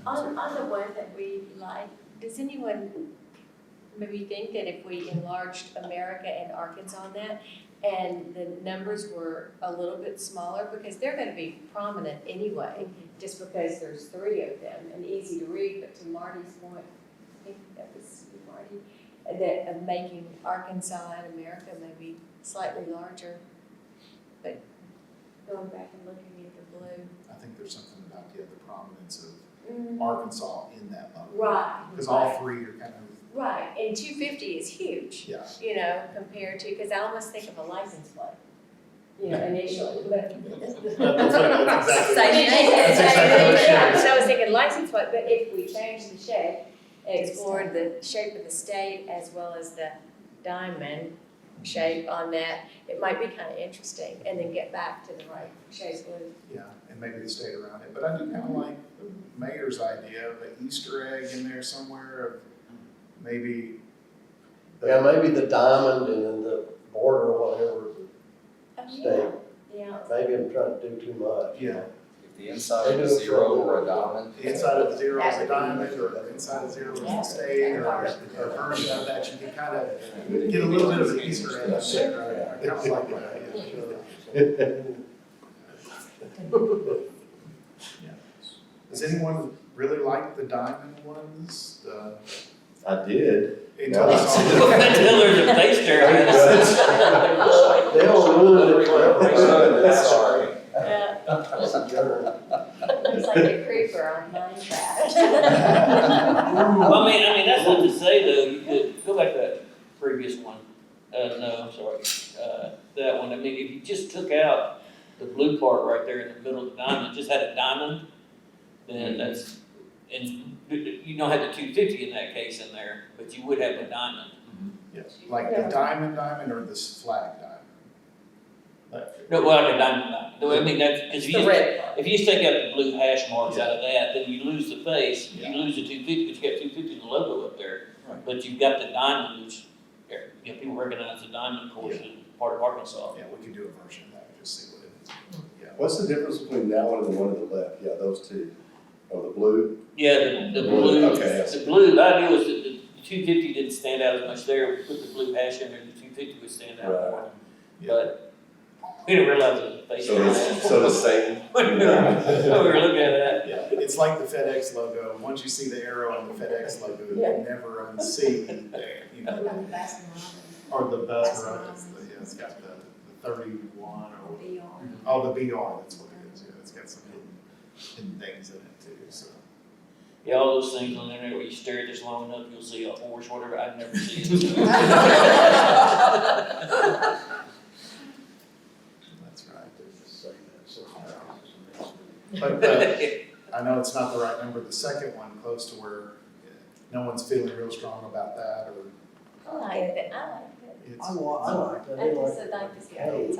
On the one that we like, does anyone maybe think that if we enlarged America and Arkansas on that, and the numbers were a little bit smaller, because they're gonna be prominent anyway, just because there's 3 of them and easy to read, but to Marty's point, I think that was you, Marty, that of making Arkansas and America maybe slightly larger, but going back and looking at the blue. I think there's something about, yeah, the prominence of Arkansas in that logo. Right. Because all 3 are kind of, Right, and 250 is huge. yeah. You know, compared to, because I almost think of a license plate, you know, initially, but. That's exactly. Same thing. That's exactly what she Yeah, is. so I was thinking license plate, but if we change the shape, and explored the shape of the state as well as the diamond shape on that, it might be kind of interesting, and then get back to the right shape blue. Yeah, and maybe the state around it, but I do kind of like the mayor's idea of an Easter egg in there somewhere of maybe. Yeah, maybe the diamond and then the border or whatever state. Yeah. Maybe I'm trying to do too much. Yeah. If the inside of a 0 or a diamond. The inside of the 0 is a diamond, or the inside of 0 is a state, or a version of that, you can kind of get a little bit of an Easter egg there. I kind of like that, yeah. Does anyone really like the diamond ones? I did. Until I saw Until there's a face there. They'll ruin it forever. Sorry. Yeah. That's adjourned. Looks like a creeper on Minecraft. Well, I mean, that's not to say though, you could, go back to that previous one. No, I'm sorry, that one. I mean, if you just took out the blue part right there in the middle of the diamond, just had a diamond, then that's, and you don't have the 250 in that case in there, but you would have a diamond. Yes, like the diamond or this flag diamond? No, well, like a diamond. I mean, that's, because The red part. if you just take out the blue hash marks out of that, then you lose the face, you lose the 250, but you got 250 the logo up there. Right. But you've got the diamond, which, you know, people recognize the diamond, of course, as part of Arkansas. Yeah, we could do a version of that, and just see what it, yeah. What's the difference between that one and the one to the left? Yeah, those two. Oh, the blue? Yeah, the blue, Okay, I see. the blue, the idea was that the 250 didn't stand out as much there, we put the blue hash in there, the 250 would stand out Right. more. Yeah. But we didn't realize it was a face. So the same. When we were looking at that. Yeah, it's like the FedEx logo. Once you see the arrow on the FedEx logo, you can never unsee there, you know. Or the Basmaran, yeah, it's got the 31 or, the BR, that's what it is, yeah, it's got some hidden things in it too, so. Yeah, all those things on the internet where you stare at this long enough, you'll see a horse, whatever, I'd never see it. That's right. But I know it's not the right number, the second one, close to where no one's feeling real strong about that, or I like it, I like it. it's. I like it. I just would like to see it.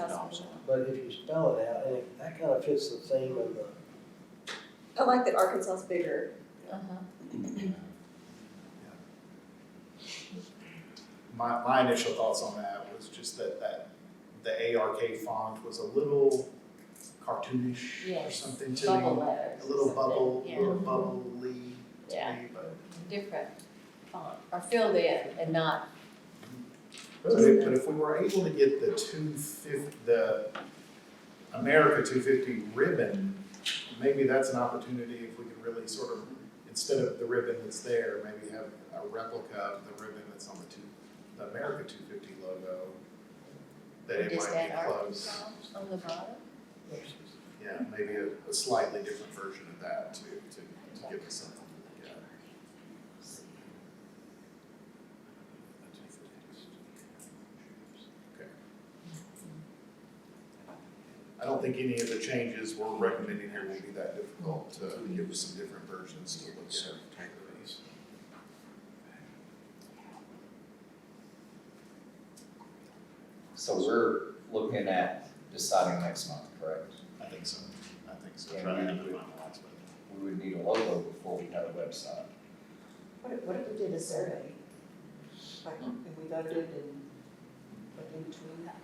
But if you spell it out, and that kind of fits the theme of the I like that Arkansas is bigger. My initial thoughts on that was just that the ARK font was a little cartoonish or Yes. something to Bubble me. letters. A little bubble, Yeah. a little bubbly to Yeah. me, but. Different font, or filled in and not, But if we were able to get the America 250 ribbon, maybe that's an opportunity if we could really sort of, instead of the ribbon that's there, maybe have a replica of the ribbon that's on the America 250 logo, that it just might add be close. Arkansas on the bottom. Yeah, maybe a slightly different version of that to give us something to look at. Okay. I don't think any of the changes we're recommending here will be that difficult to give us some different versions to look at. So we're looking at deciding next month, correct? I think so. And Try to have it we would- finalized by then. We would need a logo before we had a website. What if we did a survey? Like, and we voted and, like, in between that?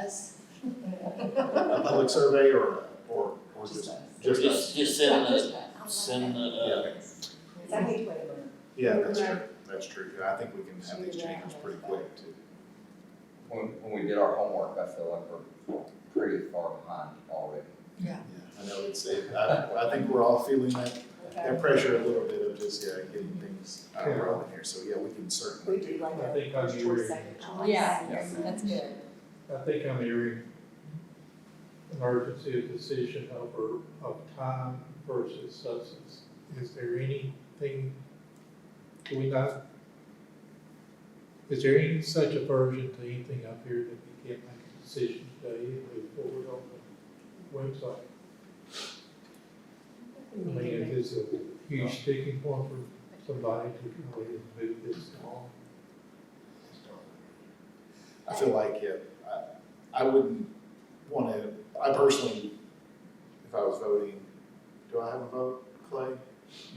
Us? A public survey or just us? Just send the, I hate to wait a minute. Yeah, that's true. I think we can have these changes pretty quick too. When we did our homework, I feel like we're pretty far behind already. Yeah, I know I think we're all feeling that pressure a little bit of just, getting things rolling here. So, yeah, we can certainly We do like I a think I'm first choice, hearing, second choice. Yeah, that's good. I think I'm hearing an urgency of decision of time versus substance. Is there anything, is there any such aversion to anything up here that we can't make a decision today and move forward on the website? I mean, is this a huge sticking point for somebody to go ahead and move this along? I feel like I wouldn't want to, I personally, if I was voting, do I have a vote, Clay?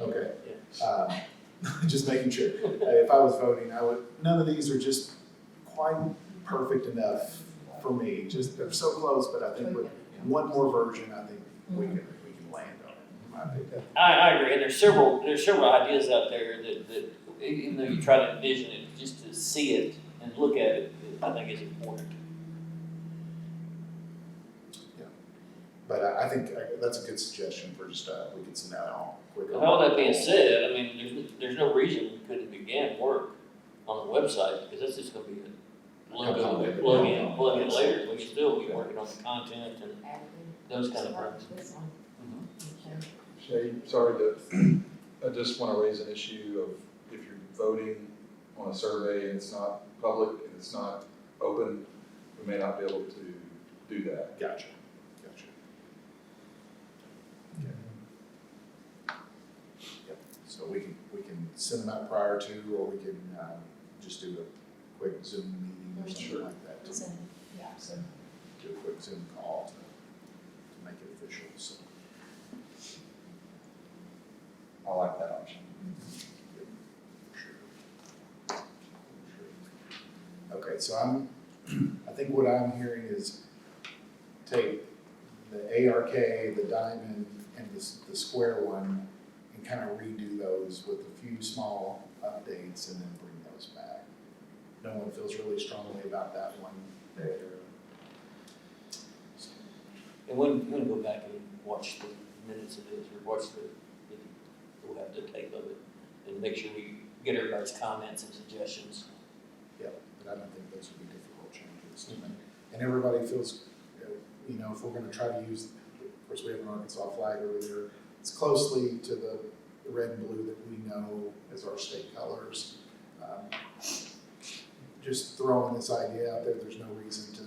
Okay. Just making sure. If I was voting, none of these are just quite perfect enough for me. Just, they're so close, but I think with one more version, I think we can land on it. I think. I agree, and there's several ideas out there that even though you try to envision it, just to see it and look at it, I think is important. But I think that's a good suggestion for just, we could send that on quick. With all that being said, I mean, there's no reason we couldn't begin work on the website, because that's just gonna be a logo that plug in later. We can still be working on the content and those kind of things. Shay, sorry I just want to raise an issue of if you're voting on a survey and it's not public and it's not open, we may not be able to do that. Gotcha. Yep, so we can send them out prior to, or we can, just do a quick Zoom meeting or something like that. Do a quick Zoom call to make it official, so. I like that option. Sure. Okay, so I think what I'm hearing is take the ARK, the diamond, and the square one, and kind of redo those with a few small updates and then bring those back. No one feels really strongly about that one there. And when go back and watch the minutes of this, or watch we'll have the tape of it, and make sure we get everybody's comments and suggestions. Yeah, but I don't think those would be difficult changes to make. And everybody feels, if we're gonna try to use, of course, we have an Arkansas flag over there. It's closely to the red and blue that we know as our state colors. Just throwing this idea out there, there's no reason to,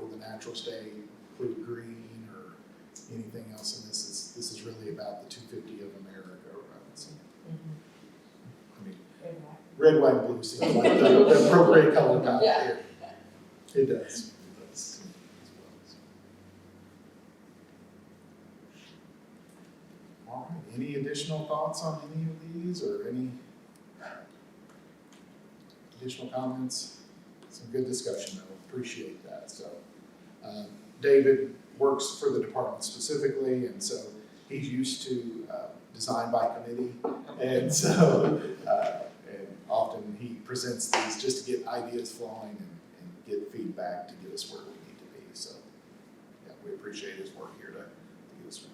with the natural state, include green or anything else in this. This is really about the 250 of America, right? So, I mean, red, white, and blue seems like the appropriate color palette here. It does. any additional thoughts on any of these or any additional comments? Some good discussion, though. Appreciate that. So, David works for the department specifically, and so he's used to design by committee, and so and often he presents these just to get ideas flowing and get feedback to get us where we need to be. So, yeah, we appreciate his work here to get us where.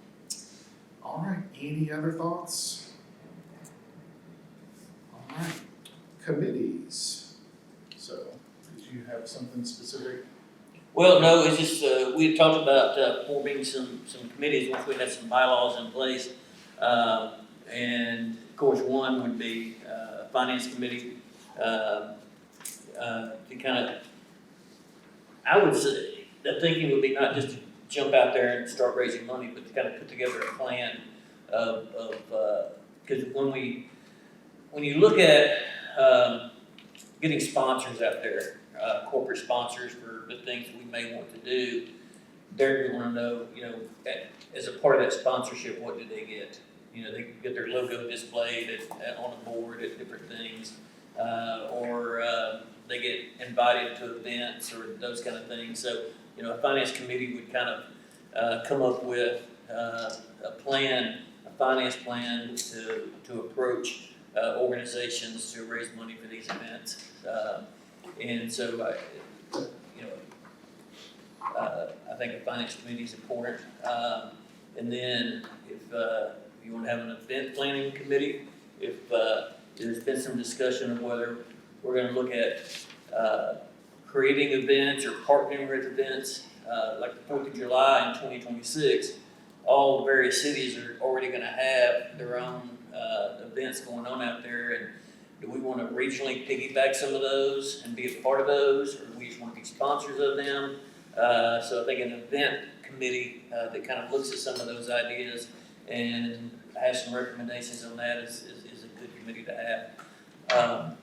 All right. Any other thoughts? All right. Committees. So, did you have something specific? Well, no, it's just, we had talked about forming some committees once we had some bylaws in place. And of course, one would be Finance Committee to kind of, I would say, the thinking would be not just to jump out there and start raising money, but to kind of put together a plan of because when you look at getting sponsors out there, corporate sponsors for the things that we may want to do, they're going to know, as a part of that sponsorship, what do they get? They get their logo displayed on a board at different things, or they get invited to events or those kind of things. So, a finance committee would kind of come up with a finance plan to approach organizations to raise money for these events. And so, I think a finance committee is important. And then if you want to have an event planning committee, if there's been some discussion of whether we're going to look at creating events or partnering with events, like the 4th of July in 2026, all the various cities are already going to have their own events going on out there. And do we want to regionally piggyback some of those and be a part of those, or do we just want to be sponsors of them? So I think an event committee that kind of looks at some of those ideas and has some recommendations on that is a good committee to have.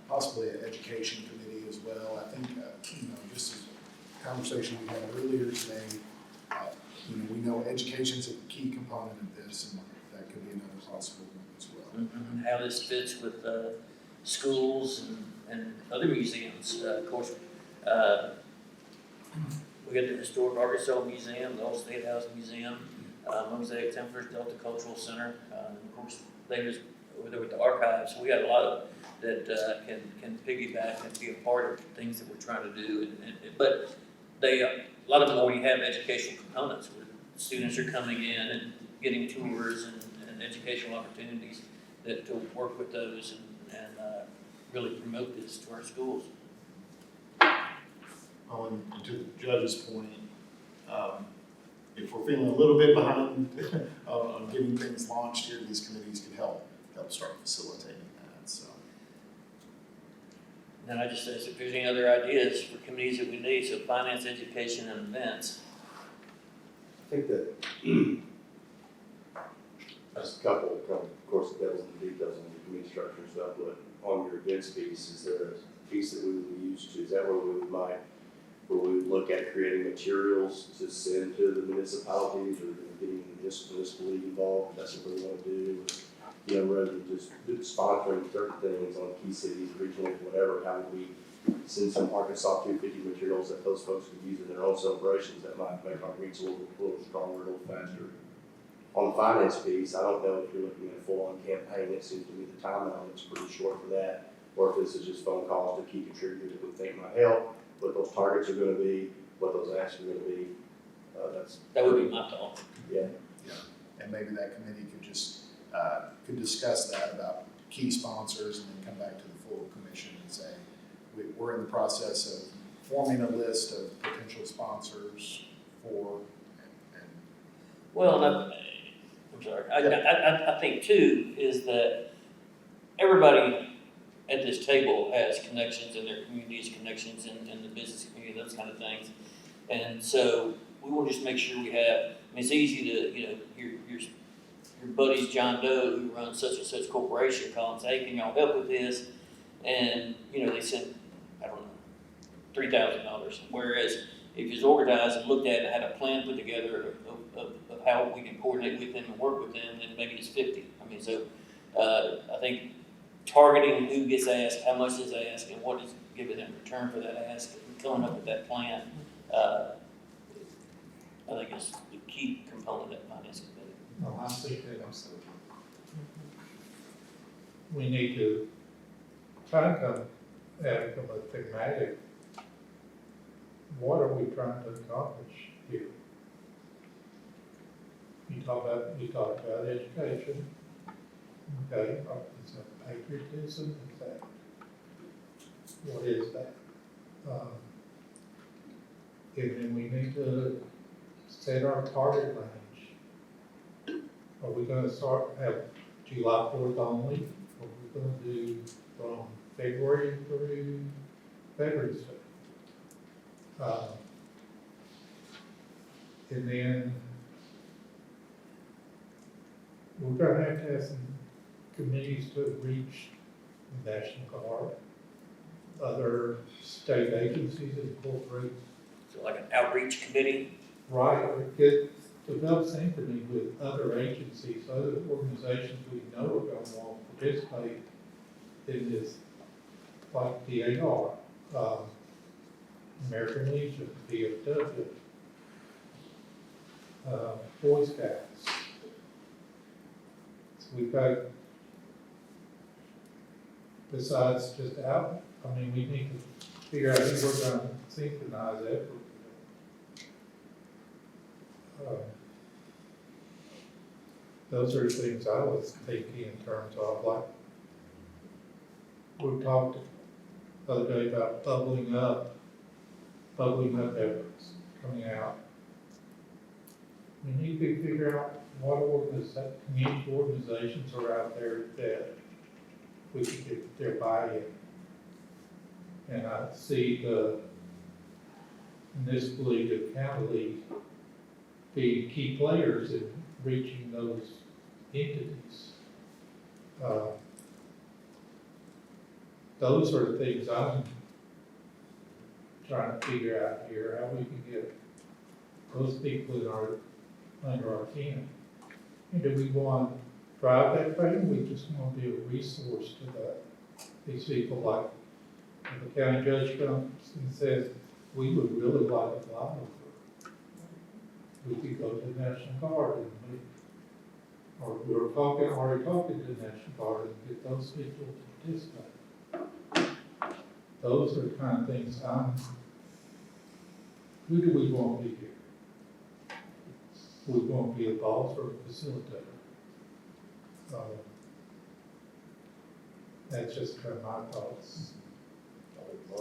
Possibly an education committee as well. I think, just as a conversation we had earlier today, we know education's a key component of this, and that could be another possible one as well. Mm-hmm. How this fits with schools and other museums. Of course, we got the Historic Arkansas Museum, the Old State House Museum, Mosaic Templars, Delta Cultural Center. Of course, they just over there with the archives. So we got a lot of that can piggyback and be a part of things that we're trying to do. But a lot of them already have educational components where students are coming in and getting tours and educational opportunities to work with those and really promote this to our schools. And to the judge's point, if we're feeling a little bit behind on getting things launched here, these committees can help start facilitating that. So. And I just say, if there's any other ideas for committees that we need, so finance, education, and events. I think that there's a couple, of course, the devil's in the details on the committee structure and stuff, but on your events piece, is there a piece that we would use to, is that where we would look at creating materials to send to the municipalities or getting municipally involved? That's what we want to do. Rather than just sponsoring certain things on key cities, regional, whatever, how would we send some Arkansas 250 materials that those folks could use in their own celebrations that might make our reach a little stronger, a little faster. On the finance piece, I don't know if you're looking at a full-on campaign. It seems to me the timeline is pretty short for that, or if this is just phone calls to key contributors that we think might help, what those targets are going to be, what those asks are going to be. That would be my thought. Yeah. And maybe that committee could just could discuss that about key sponsors and then come back to the full commission and say, we're in the process of forming a list of potential sponsors for. Well, I'm sorry. I think too is that everybody at this table has connections in their communities, connections in the business community, those kind of things. And so we want to just make sure we have. It's easy to your buddies John Doe who runs such and such corporation call and say, hey, can y'all help with this? And they send, I don't know, $3,000. Whereas if it's organized and looked at and had a plan put together of how we can coordinate with them and work with them, then maybe it's 50. I mean, so, I think targeting who gets asked, how much is asked, and what is given in return for that ask, and coming up with that plan, I think is the key component of finance committee. No, I think that we need to try to come at it from a thematic. What are we trying to accomplish here? You talk about education. Okay, is that patriotism? Is that, what is that? And then we need to set our target range. Are we gonna have July 4th only? Are we gonna do from February through Veterans Day? And then we're gonna have some committees to reach the National Guard, other state agencies incorporate. So like an outreach committee? Right, get develop synchrony with other agencies, other organizations we know are going to want to participate in this, like the AR, American Legion, VFW, Boy Scouts. So we've got, besides just out, I mean, we need to figure out who we're going to synchronize effort. Those are things I was thinking in terms of, like, we talked the other day about bubbling up efforts coming out. We need to figure out what community organizations are out there that we can get their buy-in. And I see the municipal league and county league being key players in reaching those entities. Those are the things I'm trying to figure out here, how we can get those people under our ken. And do we want to drive that thing? We just want to be a resource to these people, like if the county judge comes and says, we would really like a flyover. We could go to the National Guard and or we were already talking to the National Guard and get those people to participate. Those are the kind of things who do we want to be here? We want to be a boss or a facilitator. That's just kind of my thoughts. I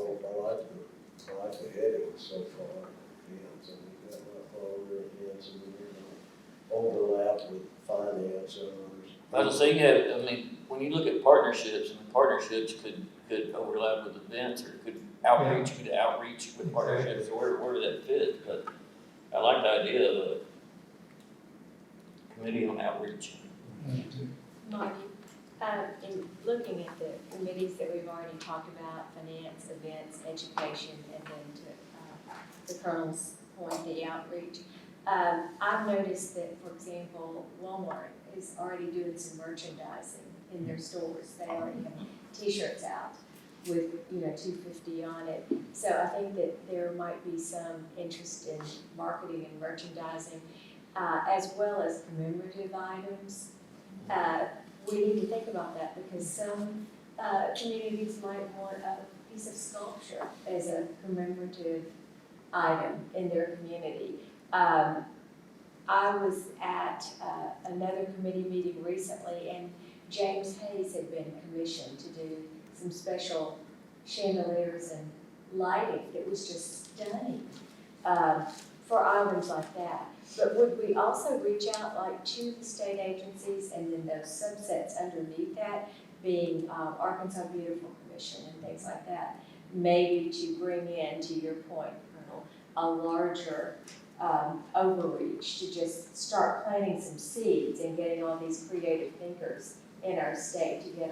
like the headings so far, and so we've got my folder, and so we're gonna overlap with finance and others. I was gonna say, yeah, I mean, when you look at partnerships, and partnerships could overlap with events, or could outreach with partnerships, or where that fit, but I like the idea of a committee on outreach. Marty, in looking at the committees that we've already talked about, finance, events, education, and then to the Colonel's point, the outreach, I've noticed that, for example, Walmart is already doing some merchandising in their stores. They already have T-shirts out with, $250 on it. So I think that there might be some interest in marketing and merchandising, as well as commemorative items. We need to think about that because some communities might want a piece of sculpture as a commemorative item in their community. I was at another committee meeting recently, and James Hayes had been commissioned to do some special chandeliers and lighting that was just stunning for items like that. But would we also reach out to the state agencies and then those subsets underneath that being Arkansas Beautiful Commission and things like that, maybe to bring in, to your point, Colonel, a larger overreach to just start planting some seeds and getting all these creative thinkers in our state to get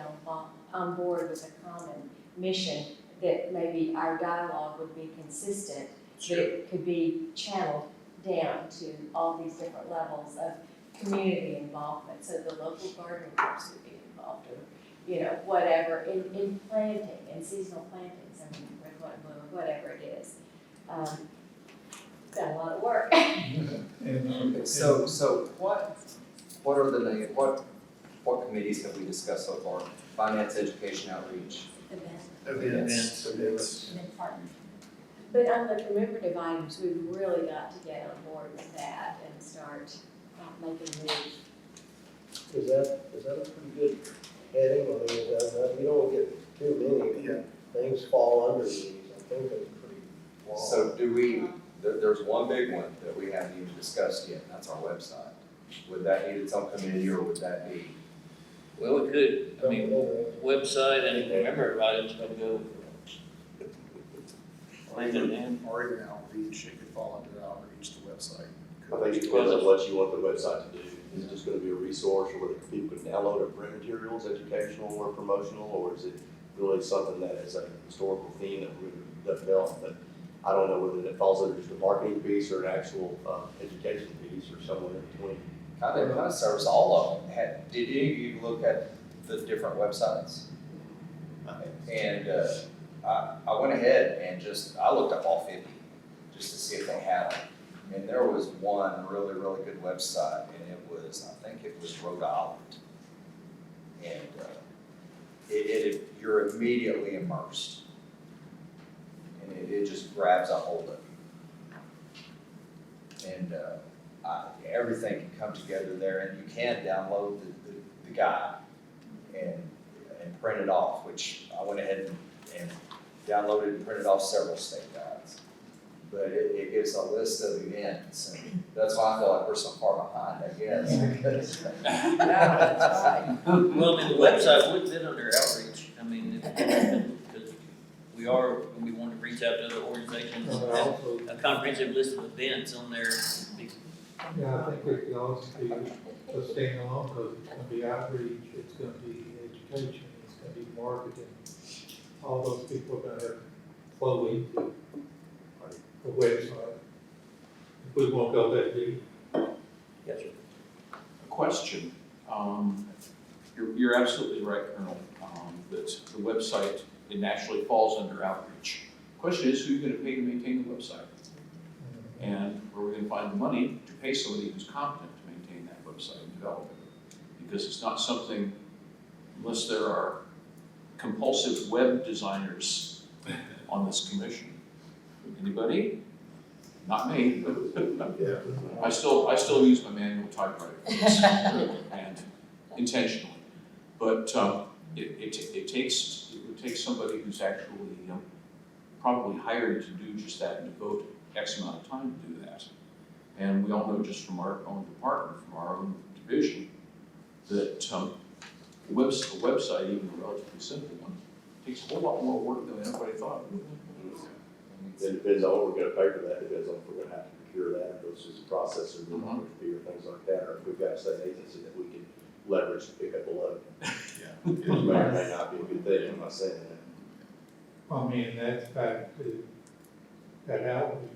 on board with a common mission that maybe our dialogue would be consistent that could be channeled down to all these different levels of community involvement. So the local gardening groups would be involved, or, you know, whatever, in planting and seasonal plantings, I mean, red, white, and blue, whatever it is. It's got a lot of work. And, So what are the what committees have we discussed so far? Finance, education, outreach. Events. But on the commemorative items, we've really got to get on board with that and start making moves. Is that a pretty good heading? I mean, is that, you don't get too many. Yeah. Things fall under these. I think it's pretty long. So there's one big one that we haven't even discussed yet, and that's our website. Would that need its own committee, or would that be? Well, we could, I mean, website and commemorative items could go. Leave it in. Or even outreach, it could fall under outreach, the website. I think it depends on what you want the website to do. Is it just gonna be a resource where people can download or print materials, educational or promotional, or is it really something that is a historical theme that we're developing? But I don't know whether it falls under just a marketing piece or an actual education piece or somewhere in between. Kind of serves all of them. Did any of you look at the different websites? And I went ahead and I looked up all 50 just to see if they had them. And there was one really, really good website, and I think it was Rhode Island. And you're immediately immersed. And it just grabs a hold of you. And everything can come together there, and you can download the guide and print it off, which I went ahead and downloaded and printed off several state guides. But it gives a list of events, and that's why I feel like we're so far behind, I guess. Because Well, I mean, the website would fit under outreach, I mean, because we want to reach out to other organizations, also, a comprehensive list of events on there. yeah, I think it could also be a standalone, because it's gonna be outreach, it's gonna be education, it's gonna be marketing. All those people are gonna have to flow into the website. If we won't go that deep. Yes, sir. A question, you're absolutely right, Colonel, that the website, it naturally falls under outreach. Question is, who are you gonna pay to maintain the website? And where are we gonna find the money to pay somebody who's competent to maintain that website and develop it? Because it's not something, unless there are compulsive web designers on this commission. Anybody? Not me. I still use my manual typewriter for this, and intentionally. But it would take somebody who's actually probably hired to do just that and devote X amount of time to do that. And we all know just from our own department, from our own division, that the website, even a relatively simple one, takes a whole lot more work than anybody thought it would. It depends on what we're gonna pay for that, depends on if we're gonna have to procure that, if it's just a processor, or fee, or things like that, or if we've got a state agency that we can leverage to pick up a load. Which may or may not be a good thing, I'm not saying that. I mean, that's back to that outreach.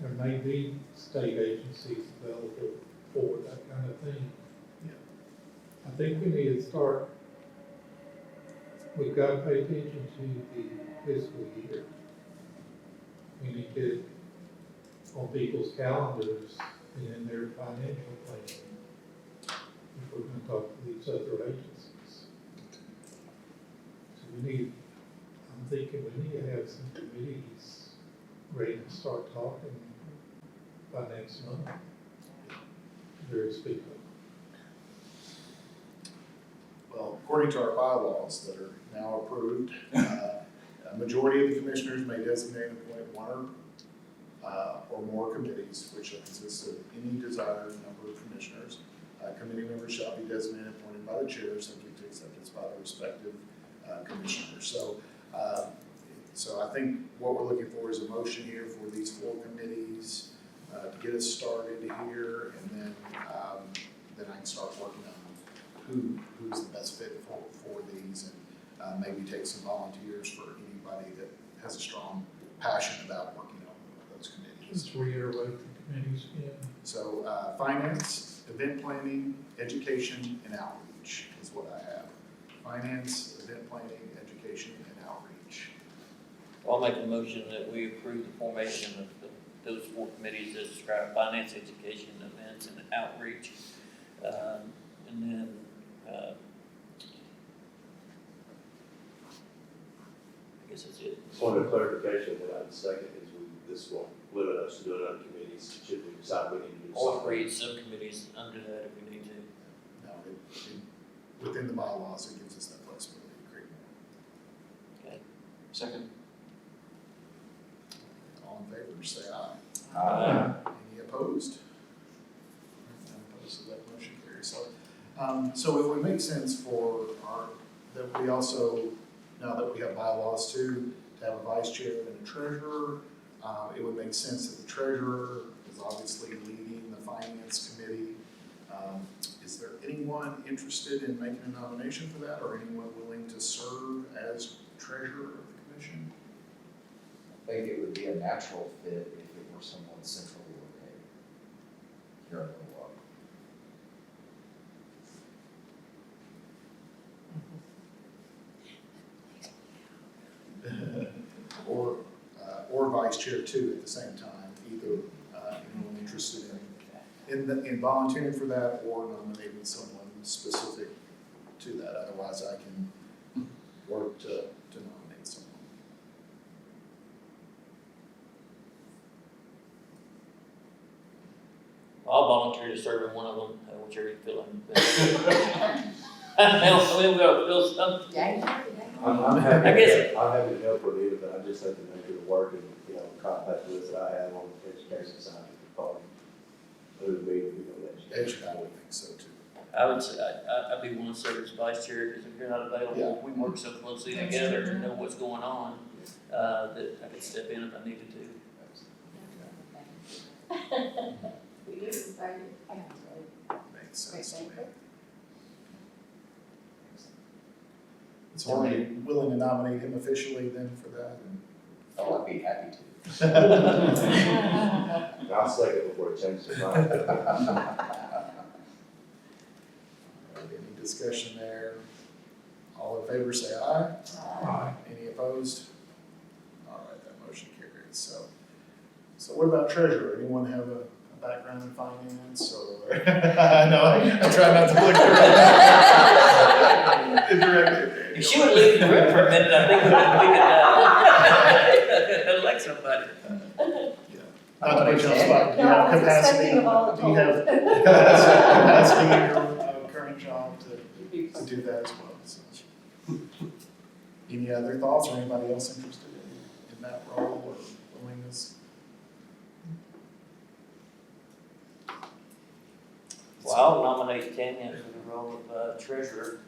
There may be state agencies available for that kind of thing. I think we need to start, we've got to pay attention to the fiscal year. We need to, on people's calendars and in their financial planning, if we're going to talk to these other agencies. So we need, I'm thinking we need to have some committees ready to start talking by next month. Various people. Well, according to our bylaws that are now approved, a majority of the commissioners may designate and appoint one or more committees, which consists of any desired number of commissioners. Committee members shall be designated and appointed by the chair, subject to acceptance by the respective commissioners. So I think what we're looking for is a motion here for these 4 committees to get us started here, and then I can start working on who's the best fit for these, and maybe take some volunteers for anybody that has a strong passion about working those committees. Just reiterate the committees again. So, finance, event planning, education, and outreach is what I have. Finance, event planning, education, and outreach. I'll make a motion that we approve the formation of those 4 committees as described: finance, education, events, and outreach. And then, I guess that's it. Point of clarification that I'd second is this won't limit us to doing other committees, should we decide we need to do Or something. create subcommittees under that if we need to. No, within the bylaws, it gives us that flexibility to create more. Second. All in favor, say aye. Any opposed? None opposed, so that motion carries. So it would make sense for that we also, now that we have bylaws too, to have a vice chair and a treasurer. It would make sense that the treasurer is obviously leading the finance committee. Is there anyone interested in making a nomination for that, or anyone willing to serve as treasurer of the commission? I think it would be a natural fit if it were someone centrally located here in Milwaukee. Or vice chair too at the same time, either anyone interested in volunteering for that or nominating someone specific to that. Otherwise, I can work to nominate someone. I'll volunteer to serve in one of them, whichever you feel like. We'll go, I'm happy, I guess- I'm happy to help with it, but I just have to make sure the work and, contact list that I have on the education side of the party. Who would be on education? I would think so too. I would say, I'd be willing to serve as vice chair, because if you're not available, we work so closely together to know what's going on, that I could step in if I needed to. Makes sense to me. So are you willing to nominate him officially then for that? Oh, I'd be happy to. I'll second before it changes their mind. Any discussion there? All in favor, say aye. Aye. Any opposed? All right, that motion carries. So what about treasurer? Anyone have a background in finance or? I know, I try not to look directly. If she would leave the room for a minute, I think we could elect somebody. Not to put you on the spot, do you No, have I was capacity? expecting of all the Do you have capacity in your current job to do that as well? So. Any other thoughts or anybody else interested in that role or willingness? Well, I'll nominate Tanya for the role of treasurer.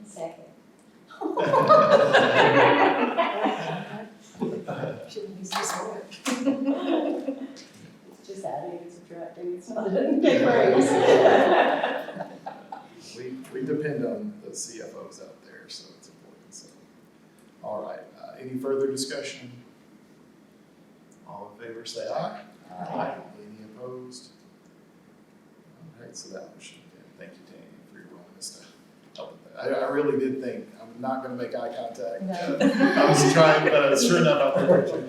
Second. Shouldn't be so smart. It's just adding and subtracting, it's not Big raise. We depend on the CFOs out there, so it's important. So, all right. Any further discussion? All in favor, say aye. Aye. Any opposed? All right. So that motion. Thank you, Tanya, for your willingness to help with that. I really did think I'm not going to make eye contact. I was trying, but sure enough, I heard you.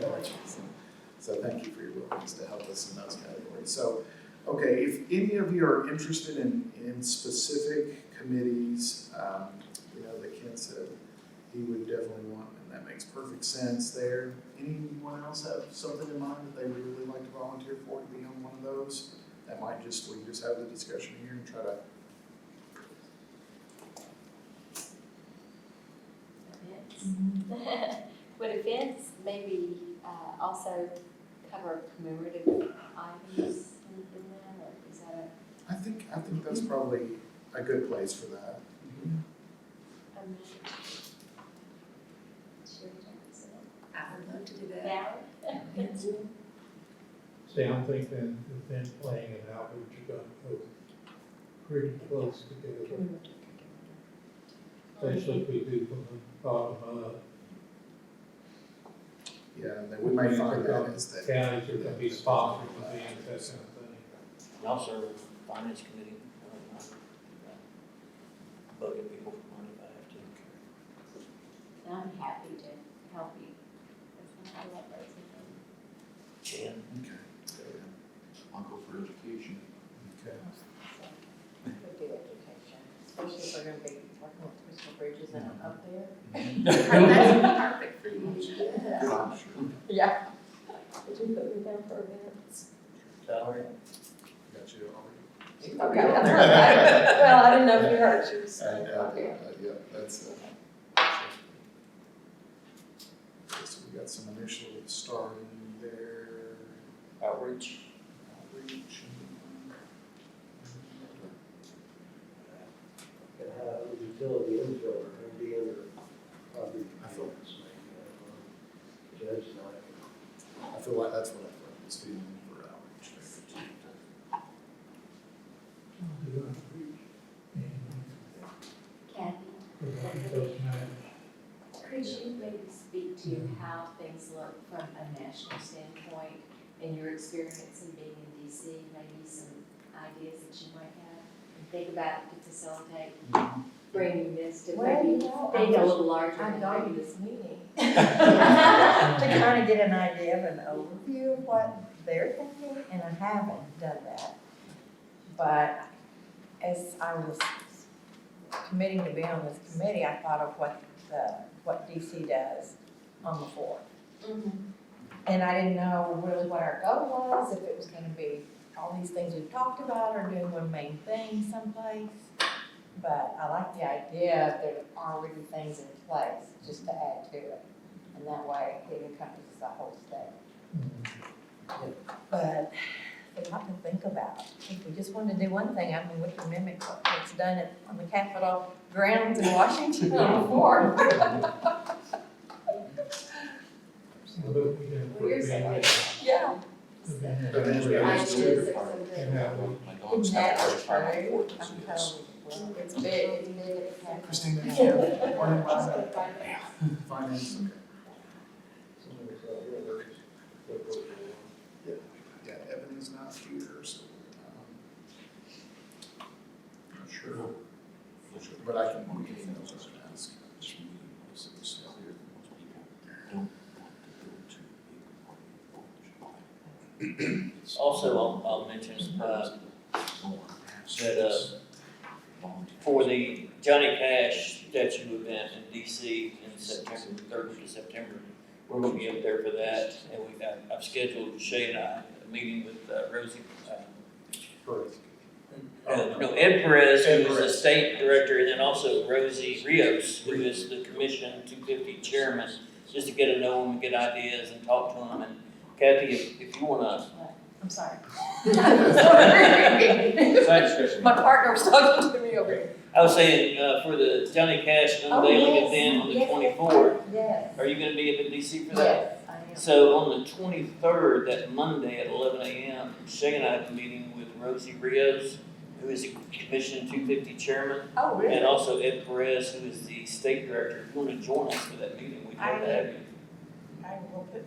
So thank you for your willingness to help us in those categories. So. Okay, if any of you are interested in specific committees, that Ken said he would definitely want, and that makes perfect sense there. Anyone else have something in mind that they would really like to volunteer for to be on one of those? That might we just have the discussion here and try to. Would events maybe also cover commemorative items in that, or is that I think that's probably a good place for that. a Sherry Johnson? I would love to do that. Valid? See, I'm thinking event planning and outreach are going to go pretty close together. Especially if we do from the bottom up. Yeah, and then we may find that is that. Counties are gonna be sponsored to be in that kind of thing. And also finance committee, bugging people for money if I have to. I'm happy to help you. That's not how that works. Jan? Okay. I'll go for education. Okay. Could do education, especially if we're gonna be working with Crystal Bridges and up there. That's perfect for you. Yeah. Would you put me down for events? Salary? Got you already? Okay. Well, I didn't know if you heard, she was. Yeah, that's, so we got some initial starting there. Outreach? Outreach. And how utility infill are gonna be under probably. I feel- Judge and I feel like that's what I thought, was feeding for outreach. Kathy, could you maybe speak to how things look from a national standpoint in your experience in being in DC? Maybe some ideas that you might have and think about to facilitate bringing this to maybe being a little larger I'm than going maybe to this. this meeting. To kind of get an idea of an overview of what they're thinking, and I haven't done that. But as I was committing to be on this committee, I thought of what DC does on the floor. And I didn't know really what our goal was, if it was gonna be all these things we've talked about or doing one main thing someplace. But I like the idea that there are already things in place just to add to it. And that way it encompasses the whole state. But a lot to think about. If we just wanted to do one thing, I mean, we can mimic what's done on the Capitol grounds in Washington before. Yeah. But then we have Ideas to- or My dog's got That's a fire true. report. I'm totally, it's big, it's big at the Capitol. Christina, morning, finance, yeah, Evan is not here, so, not sure, but I can, we can ask. Also, I'll mention, that, for the Johnny Cash statue event in DC in September, 3rd of September, we're gonna be up there for that, and I've scheduled Shay and I a meeting with Rosie, Ed Perez, who is the state director, and then also Rosie Rios, who is the Commission 250 chairman, just to get to know them, get ideas, and talk to them. And Kathy, if you wanna, I'm sorry. My partner was talking to me over here. I was saying, for the Johnny Cash unveiling event on the 24th, Yes. are you gonna be up in DC for that? Yes, I am. So on the 23rd, that Monday at 11 a.m., Shay and I have a meeting with Rosie Rios, who is the Commission 250 chairman, Oh, really? and also Ed Perez, who is the state director. If you want to join us for that meeting, we'd love to have you.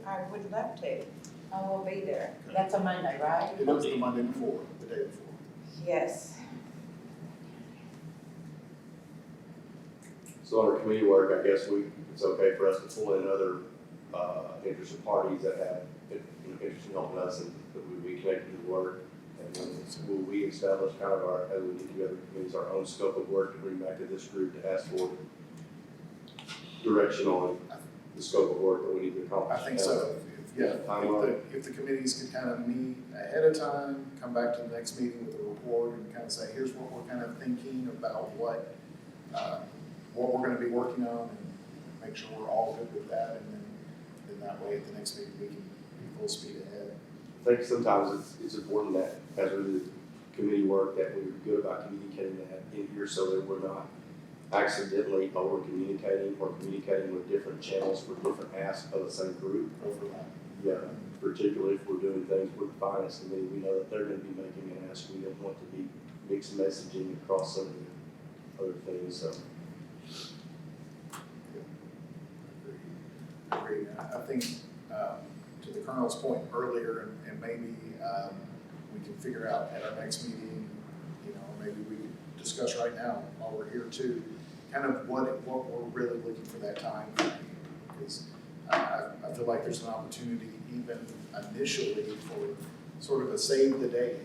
I would love to. I will be there. That's a Monday, right? It was the Monday before, the day before. Yes. So under committee work, I guess it's okay for us to pull in other, interested parties that have, interest in helping us and that we be connected to the work. And then will we establish kind of our, as we get together, committees, our own scope of work to bring back to this group to ask for direction on the scope of work that we need to accomplish? I think so. If the committees could kind of meet ahead of time, come back to the next meeting with a report and kind of say, here's what we're kind of thinking about what we're gonna be working on, and make sure we're all good with that, and then that way at the next meeting, we can be full speed ahead. I think sometimes it's important that as we do committee work, that we're good about communicating that in here so that we're not accidentally over communicating or communicating with different channels for different asks of the same group. Overlap. Yeah, particularly if we're doing things with the finance committee, we know that they're gonna be making an ask. We don't want to be mixed messaging across some of the other things, so. Agreed. I think to the Colonel's point earlier, and maybe we can figure out at our next meeting, you know, maybe we can discuss right now while we're here too, kind of what we're really looking for that time frame. Because I feel like there's an opportunity even initially for sort of a save the date,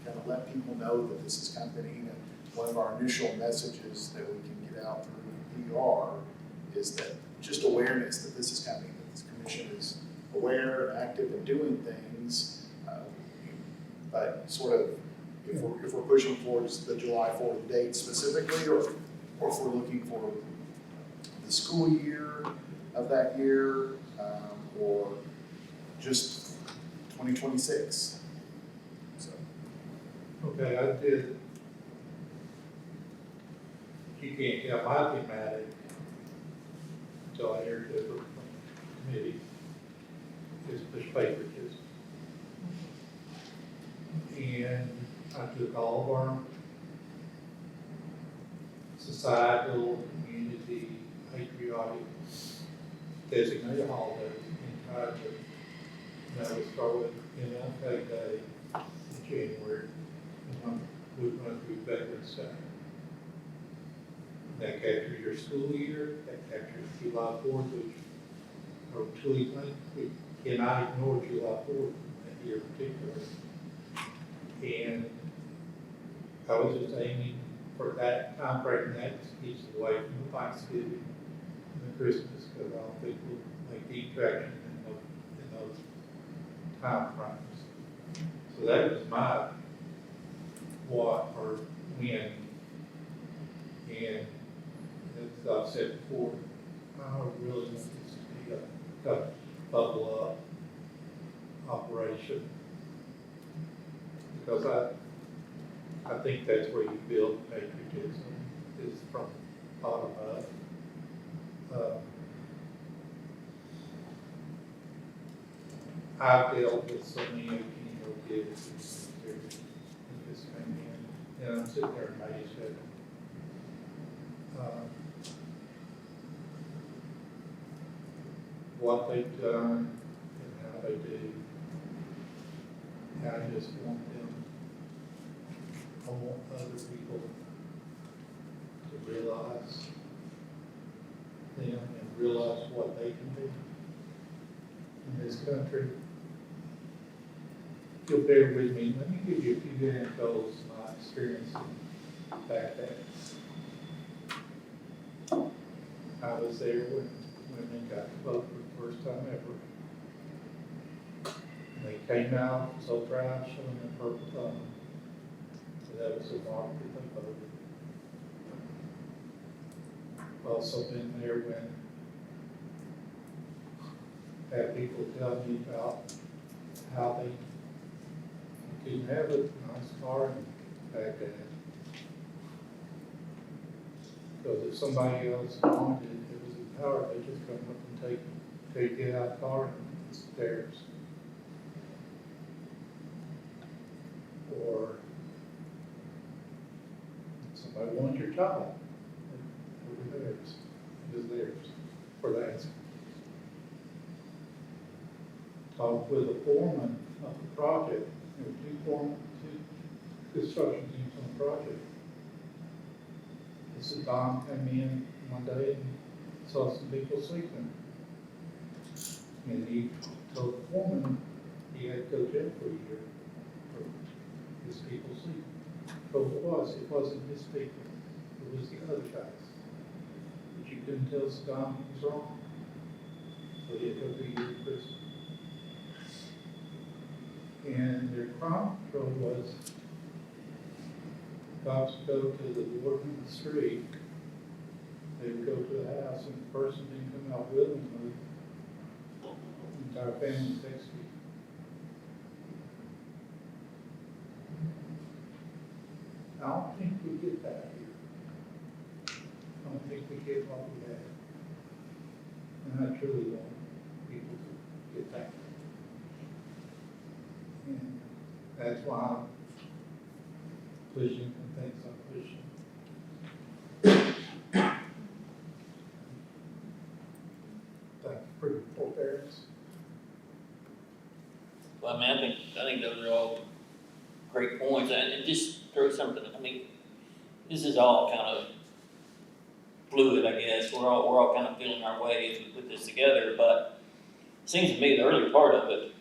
kind of let people know that this is kind of been one of our initial messages that we can get out through ER is that just awareness that this is coming, that this commission is aware and active in doing things, but sort of if we're pushing towards the July 4th date specifically, or if we're looking for the school year of that year, or just 2026. So. Okay, I did. You can't tell my thematic until I hear it from the committee. It's push favoritism. And I took all of our societal, community, patriotic designated holidays and tried to, start with MLK Day in January, and we run through Veterans Day. That captures your school year, that captures July 4th, which are truly, we cannot ignore July 4th that year particularly. And I was just aiming for that time frame, that keeps it away from the Thanksgiving and the Christmas, because I don't think we'll make deep traction in those time frames. So that was my what or when. And as I've said before, I really want this to be a bubble up operation. Because I think that's where you build patriotism, is from bottom up. I've dealt with so many kids in this family, and I'm sitting there amazed at them. What they've done and how they do. I just want them, I want other people to realize them and realize what they can do in this country. If you'll bear with me, let me give you a few anecdotes of my experience back then. I was there when women got to vote for the first time ever. And they came out so proud, showing their purple thumb. So that was a mark that they voted. I've also been there when I had people tell me about how they couldn't have a nice car in Baghdad. Because if somebody else wanted it, it was in power, they just come up and take it out of the car and it's theirs. Or somebody wanted your child, it was theirs. It was theirs for that. Talked with a foreman of the project. There were two construction teams on the project. This Don came in one day and saw some people sleeping. And he told the foreman he had to go to jail for a year for his people sleeping. But it wasn't his people, it was the other guys. But you couldn't tell Saddam he was wrong. So he had to go to a year in prison. And their crime control was cops would go to the warden in the street, they would go to the house, and the person didn't come out willingly, the entire family was executed. I don't think we get that here. I don't think we get what we have. And I truly want people to get that. And that's why I'm pushing the things I'm pushing. Thank you for your forbearance. Well, I mean, I think those are all great points, and just throw something, I mean, this is all kind of fluid, I guess, we're all kind of feeling our way as we put this together, but it seems to me the early part of it,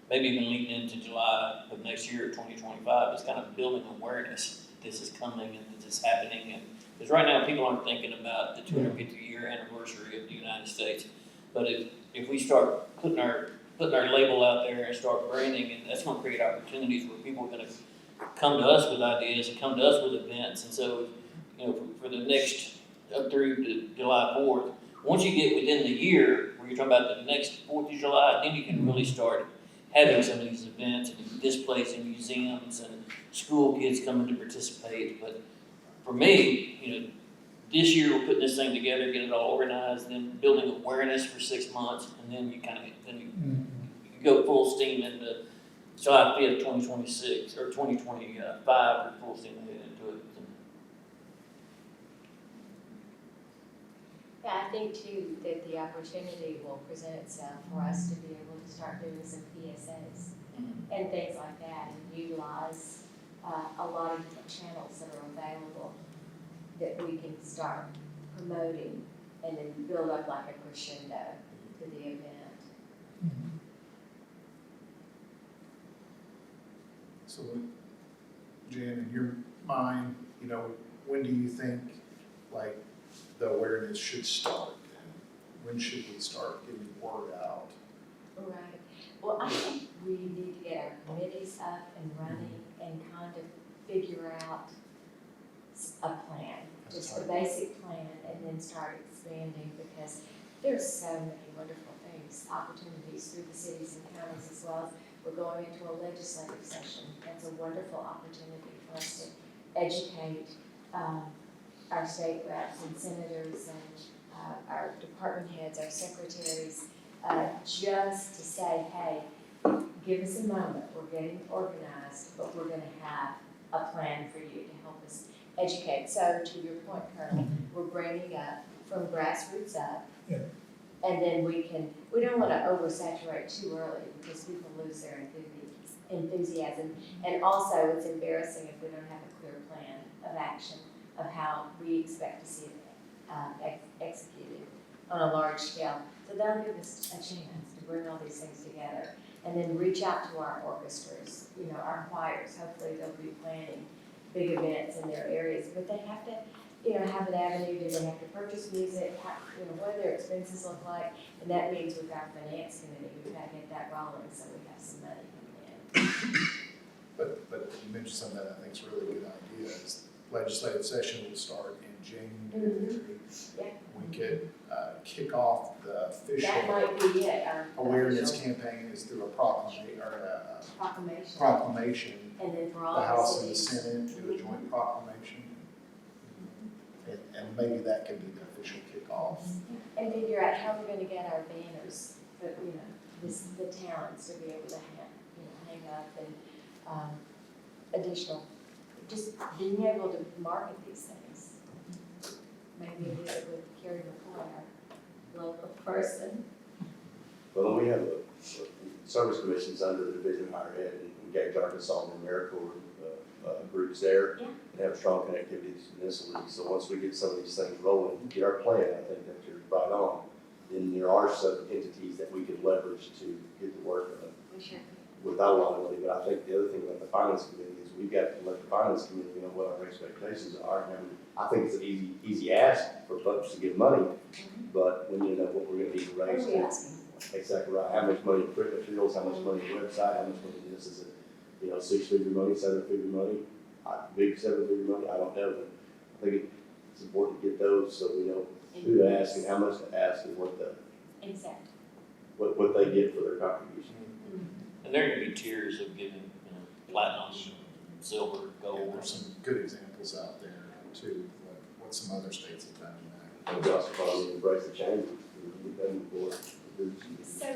maybe even leading into July of next year, 2025, is kind of building awareness that this is coming and that this is happening, and, because right now, people aren't thinking about the 250-year anniversary of the United States, but if we start putting our label out there and start branding, and that's gonna create opportunities where people are gonna come to us with ideas and come to us with events. And so, you know, for the next, up through to July 4th, once you get within the year, where you're talking about the next 4th of July, then you can really start having some of these events and displays in museums and school kids coming to participate. But for me, you know, this year we're putting this thing together, get it all organized, then building awareness for 6 months, and then you go full steam into July 5th, 2026, or 2025, or full steam ahead into it. Yeah, I think too, that the opportunity will present itself for us to be able to start doing some PSAs and things like that, and utilize a lot of different channels that are available that we can start promoting and then build up like a crescendo to the event. So, Jan, in your mind, you know, when do you think, like, the awareness should start? When should we start getting word out? Right. Well, I think we need to get our committees up and running and kind of figure out a plan, just a basic plan, and then start expanding, because there's so many wonderful things, opportunities through the cities and counties, as well as we're going into a legislative session. That's a wonderful opportunity for us to educate our state reps and senators and our department heads, our secretaries, just to say, hey, give us a moment, we're getting organized, but we're gonna have a plan for you to help us educate. So to your point, Colonel, we're bringing up from grassroots up. Yeah. And then we don't wanna oversaturate too early, because people lose their enthusiasm. And also, it's embarrassing if we don't have a clear plan of action of how we expect to see it executed on a large scale. So that'll give us a chance to bring all these things together, and then reach out to our orchestras, you know, our choirs. Hopefully they'll be planning big events in their areas, but they have to, you know, have an avenue. Do they have to purchase music? How, you know, what do their expenses look like? And that means with our finance committee, we've got to get that rolling so we have some money coming in. But you mentioned something that I think is a really good idea, is legislative session will start in January. Yeah. We could kick off the That official might be it, our awareness official campaign is through a proclamation, proclamation. proclamation. And then for all The the House and the cities. Senate do a joint proclamation. And maybe that could be the official kickoff. And figure out how we're gonna get our banners, but, you know, the towns to be able to hang up, and additional, just being able to market these things. Maybe visit with Carrie McCoy, our local person. Well, we have service commissions under the Division of Higher Ed, and engage Arkansas and AmeriCorps groups there. Yeah. And have strong connectivities municipally. So once we get some of these things rolling, get our plan, I think that you're right on. Then there are some entities that we can leverage to get the work done. We sure. Without a lot of money. But I think the other thing about the finance committee is we've got to let the finance committee know what our expectations are. And I think it's an easy ask for folks to give money, but we need to know what we're gonna need to What are raise. we asking for? Exactly right. How much money in print materials, how much money in website, how much money in this, is it, you know, 6-figure money, 7-figure money, big 7-figure money, I don't know, but I think it's important to get those so we know who to ask and how much to ask and what Exactly. what they get for their contribution. And there are gonna be tiers of giving, you know, platinum, silver, gold. There's some good examples out there too, what some other states have done in that. And we also probably embrace the change we've done before. So,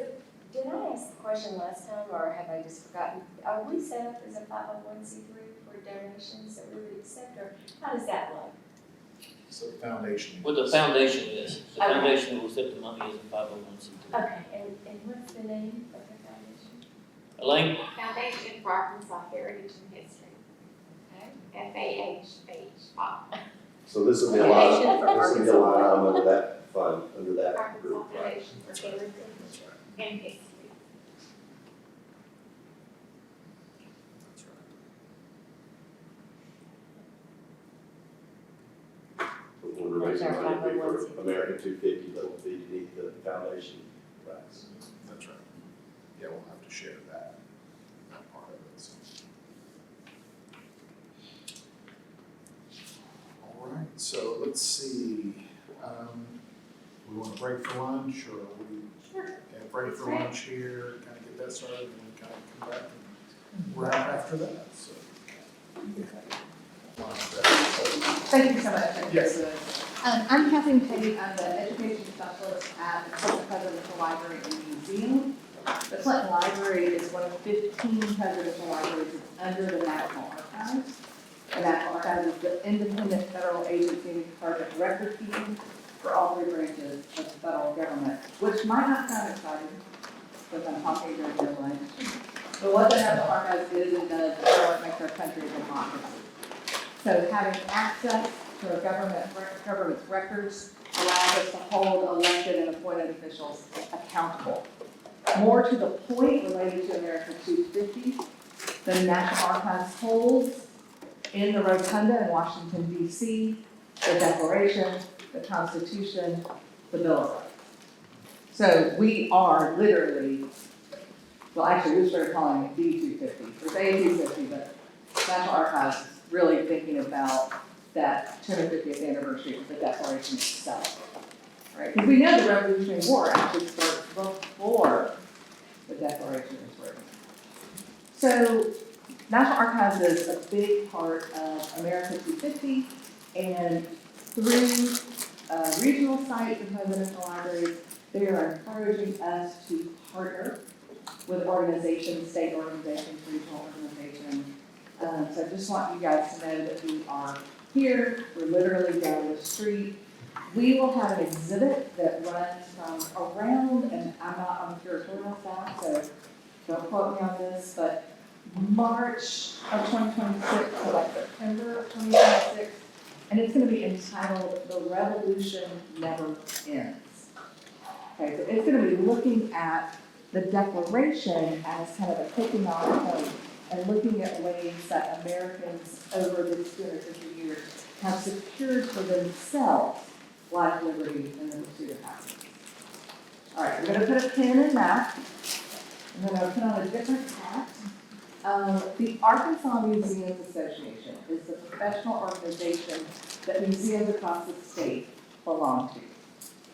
did I ask the question last time, or have I just forgotten? Are we set up as a 501c3 for donations that we would accept, or how does that look? So the foundation. Well, the foundation is, the Okay. foundation will accept the money as a 501c3. Okay, and what's the name of the foundation? Elaine? Foundation for Arkansas Heritage and History. FAHH. So this will be a Foundation for line Arkansas. item under that fund, under that Arkansas group, right? Foundation for Heritage and History. We're raising money for American 250, but will be to need the foundation rights. That's right. Yeah, we'll have to share that part of it. So. All right, so let's see. We want to break for lunch, or we break for lunch here, kind of get that started, and then kind of come back and wrap after that. So. Thank you so much. Yes. I'm Kathleen Petty. I'm the education specialist at the Clinton Presidential Library and Museum. The Clinton Library is one of 15 presidential libraries that's under the National Archives. The National Archives is the independent federal agency in charge of record keeping for all three branches of the federal government, which might not sound exciting, because I'm talking during your lunch. But what the National Archives is and does is what makes our country a democracy. So having access to our government's records allows us to hold elected and appointed officials accountable. More to the point related to America 250, the National Archives holds in the Rotunda in Washington, D.C., the Declaration, the Constitution, the Bill of Rights. So we are literally, well, actually, we started calling it D250. We're saying 250, but National Archives is really thinking about that 250th anniversary of the Declaration itself, right? Because we know the Revolutionary War actually starts before the Declaration is written. So National Archives is a big part of America 250, and through regional sites and presidential libraries, they are encouraging us to partner with organizations, state organizations, regional organizations. So I just want you guys to know that we are here. We're literally down the street. We will have an exhibit that runs from around, and I'm not on the curatorial staff, so don't quote me on this, but March of 2026 to like September of 2026, and it's going to be entitled "The Revolution Never Ends." Okay, so it's going to be looking at the Declaration as kind of a kicking off point, and looking at ways that Americans over these 250 years have secured for themselves life, liberty, and the pursuit of happiness. All right, we're going to put a pin in that. I'm going to put on a different hat. The Arkansas Museums Association is the professional organization that museums across the state belong to,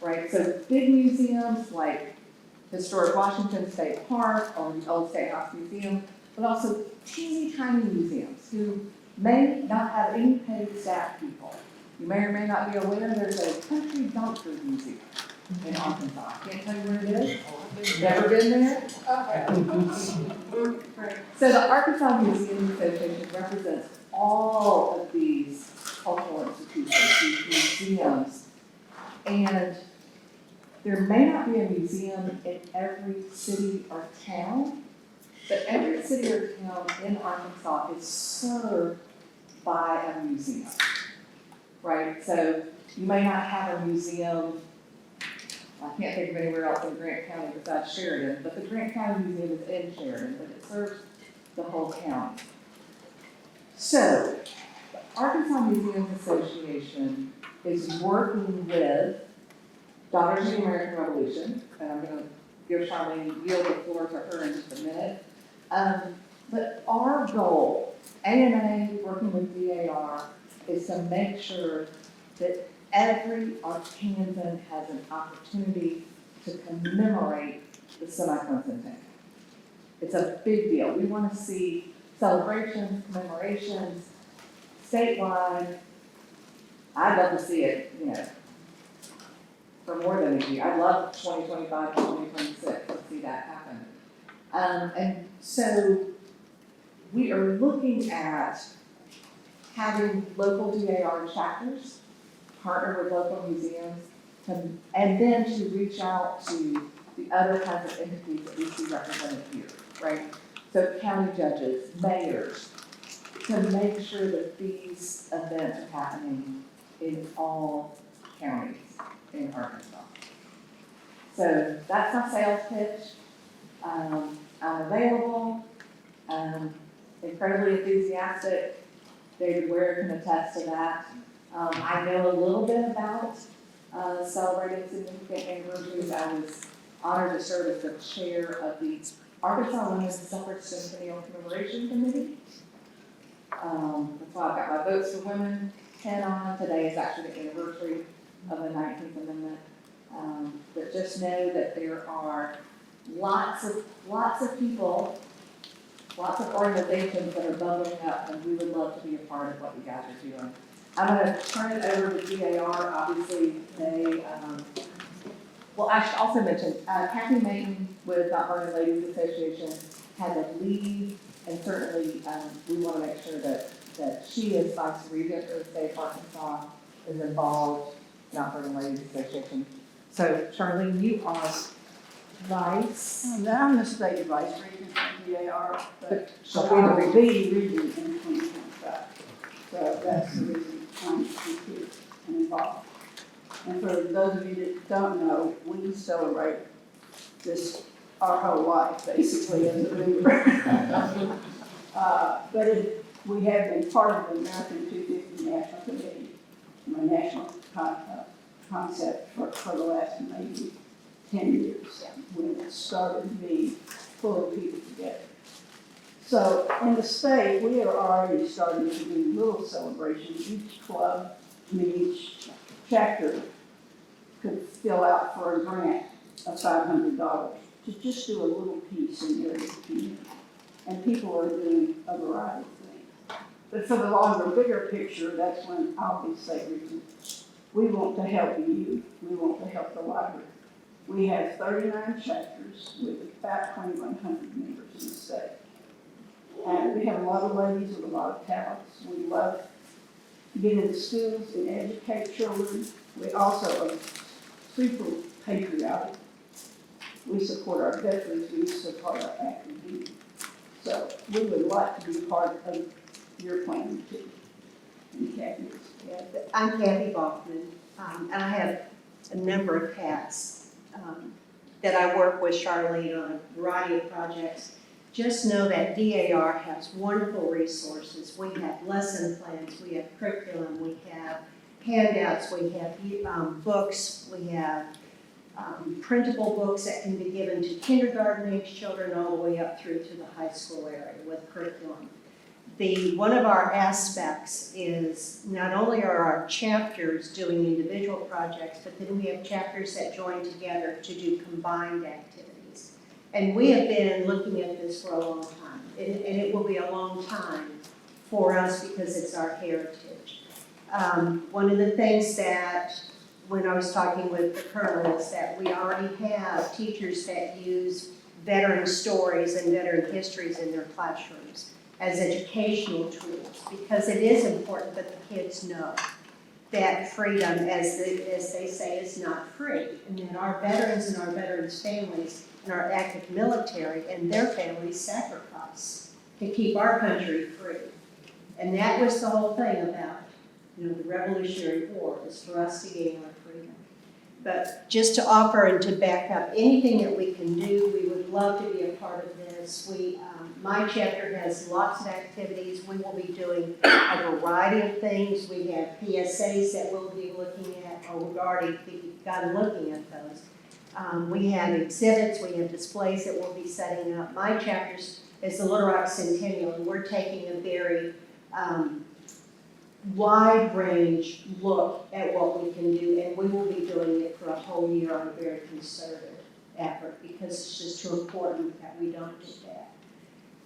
right? So big museums like Historic Washington State Park or the Old State House Museum, but also teeny tiny museums who may not have any paid staff people. You may or may not be aware there's a country dumpster museum in Arkansas. I can't tell you where it is. Never been there? Okay. So the Arkansas Museum Association represents all of these cultural institutions, these museums, and there may not be a museum in every city or town, but every city or town in Arkansas is served by a museum, right? So you may not have a museum, I can't think of anywhere else in Grant County besides Sheridan, but the Grant County Museum is in Sheridan, but it serves the whole county. So the Arkansas Museums Association is working with Daughters of the American Revolution, and I'm going to give Charlene, yield the floor to her in just a minute. But our goal, AMA working with DAR, is to make sure that every Arkansan has an opportunity to commemorate the semi-quincentennial. It's a big deal. We want to see celebrations, commemorations, statewide. I'd love to see it, for more than a year. I'd love 2025 to 2026 to see that happen. And so we are looking at having local DAR chapters partner with local museums, and then to reach out to the other kinds of entities that we see represented here, right? so county judges, mayors, to make sure that these events are happening in all counties in Arkansas. So that's my sales pitch. I'm available, incredibly enthusiastic. David Ware can attest to that. I know a little bit about celebrating significant anniversaries. I was honored to serve as the chair of the Arkansas Women's Suffrage Centennial Commemoration Committee. That's why I've got my Votes for Women hat on. Today is actually the anniversary of the 19th Amendment. But just know that there are lots of people, lots of organizations that are bubbling up, and we would love to be a part of what you guys are doing. I'm going to turn it over to DAR. Obviously, they, well, I should also mention, Kathy Mayton with the Arkansas Ladies Association had a lead, and certainly we want to make sure that she, as Vice Regent of the state of Arkansas, is involved in the Arkansas Ladies Association. So, Charlene, you are vice. I'm the state vice regent of DAR, but So I'll be the region in 2025. So that's the reason I'm here and involved. And for those of you that don't know, we celebrate this our whole life, basically, as a member. But we have been part of the American 250 National Committee, my national concept for the last maybe 10 years, when it started to be pulling people together. So in the state, we are already starting to do little celebrations. Each club, each chapter could fill out for a grant of $500 to just do a little piece in their community. And people are doing a variety of things. But for the longer, bigger picture, that's when I'll be state regent. We want to help you. We want to help the library. We have 39 chapters with about 2,100 members in the state. And we have a lot of ladies with a lot of talents. We love to get into schools and educate children. We also are super patriotic. We support our veterans. We support our active duty. So we would like to be part of your plan too. And Kathy is. Yeah, I'm Kathy Bachman, and I have a number of hats that I work with Charlene on a variety of projects. Just know that DAR has wonderful resources. We have lesson plans, we have curriculum, we have handouts, we have books, we have printable books that can be given to kindergarten age children all the way up through to the high school area with curriculum. One of our aspects is not only are our chapters doing individual projects, but then we have chapters that join together to do combined activities. And we have been looking at this for a long time, and it will be a long time for us because it's our heritage. One of the things that, when I was talking with the colonel, is that we already have teachers that use veteran stories and veteran histories in their classrooms as educational tools, because it is important that the kids know that freedom, as they say, is not free, and that our veterans and our veterans' families and our active military and their families sacrifice to keep our country free. And that was the whole thing about, the Revolutionary War, is for us to gain our freedom. But just to offer and to back up anything that we can do, we would love to be a part of this. My chapter has lots of activities. We will be doing a variety of things. We have PSAs that we'll be looking at, or we've already begun looking at those. We have exhibits, we have displays that we'll be setting up. My chapter is the Little Rock Centennial, and we're taking a very wide range look at what we can do, and we will be doing it for a whole year on a very concerted effort, because it's just too important that we don't do that.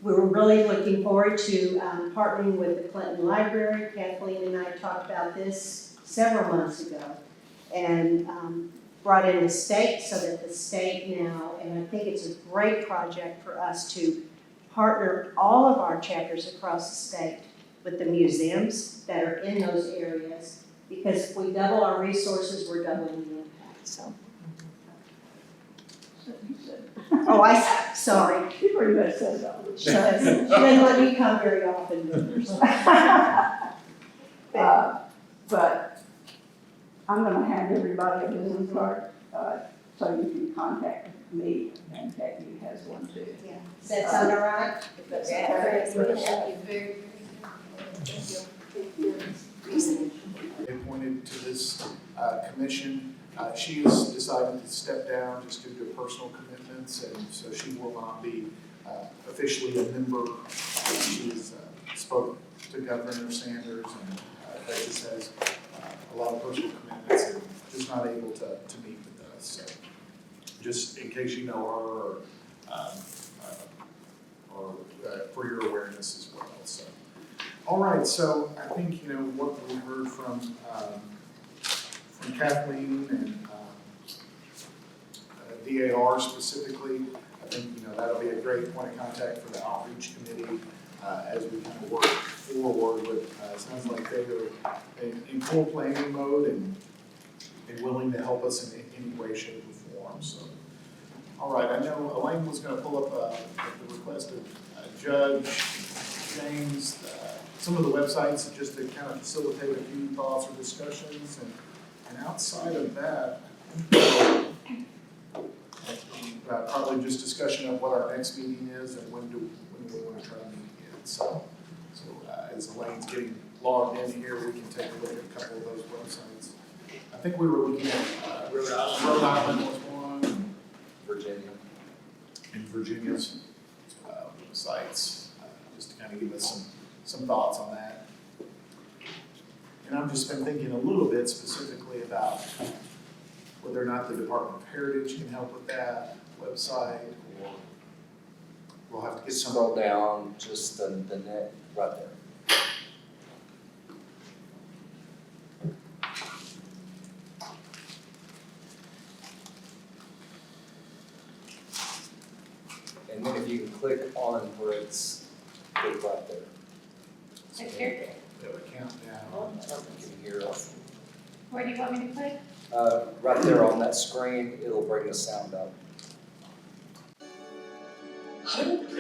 We were really looking forward to partnering with the Clinton Library. Kathleen and I talked about this several months ago, and brought in the state so that the state now, and I think it's a great project for us to partner all of our chapters across the state with the museums that are in those areas, because if we double our resources, we're doubling the impact. He said, Oh, sorry. he pretty much said that. She doesn't let me come very often. But I'm gonna hand everybody a business card, so you can contact me, and Kathy has one too. Yeah. Does that sound all right? If that's Yeah. okay. Thank you very, Appointed to this commission. She has decided to step down just due to personal commitments, and so she will not be officially a member. She has spoke to Governor Sanders, and Texas has a lot of personal commitments and just not able to meet with us. So just in case you know her, or for your awareness as well. So, all right. So I think what we heard from Kathleen and DAR specifically. I think that'll be a great point of contact for the outreach committee as we kind of work forward with. Sounds like they are in full planning mode and willing to help us in any way, shape, or form. So, all right. I know Elaine was going to pull up at the request of Judge James some of the websites just to kind of facilitate a few thoughts or discussions. And outside of that, probably just discussion of what our next meeting is and when we want to try to meet again. So as Elaine's getting logged in here, we can take a look at a couple of those websites. I think we were looking at Rhode Island was one. Virginia. And Virginia's websites, just to kind of give us some thoughts on that. And I've just been thinking a little bit specifically about whether or not the Department of Heritage can help with that website, or we'll have to get some. Scroll down just the net right there. And then if you can click on where it's click right there. So Right here? That would count down. you can hear us. Where do you want me to click? Right there on that screen, it'll bring the sound up. Hope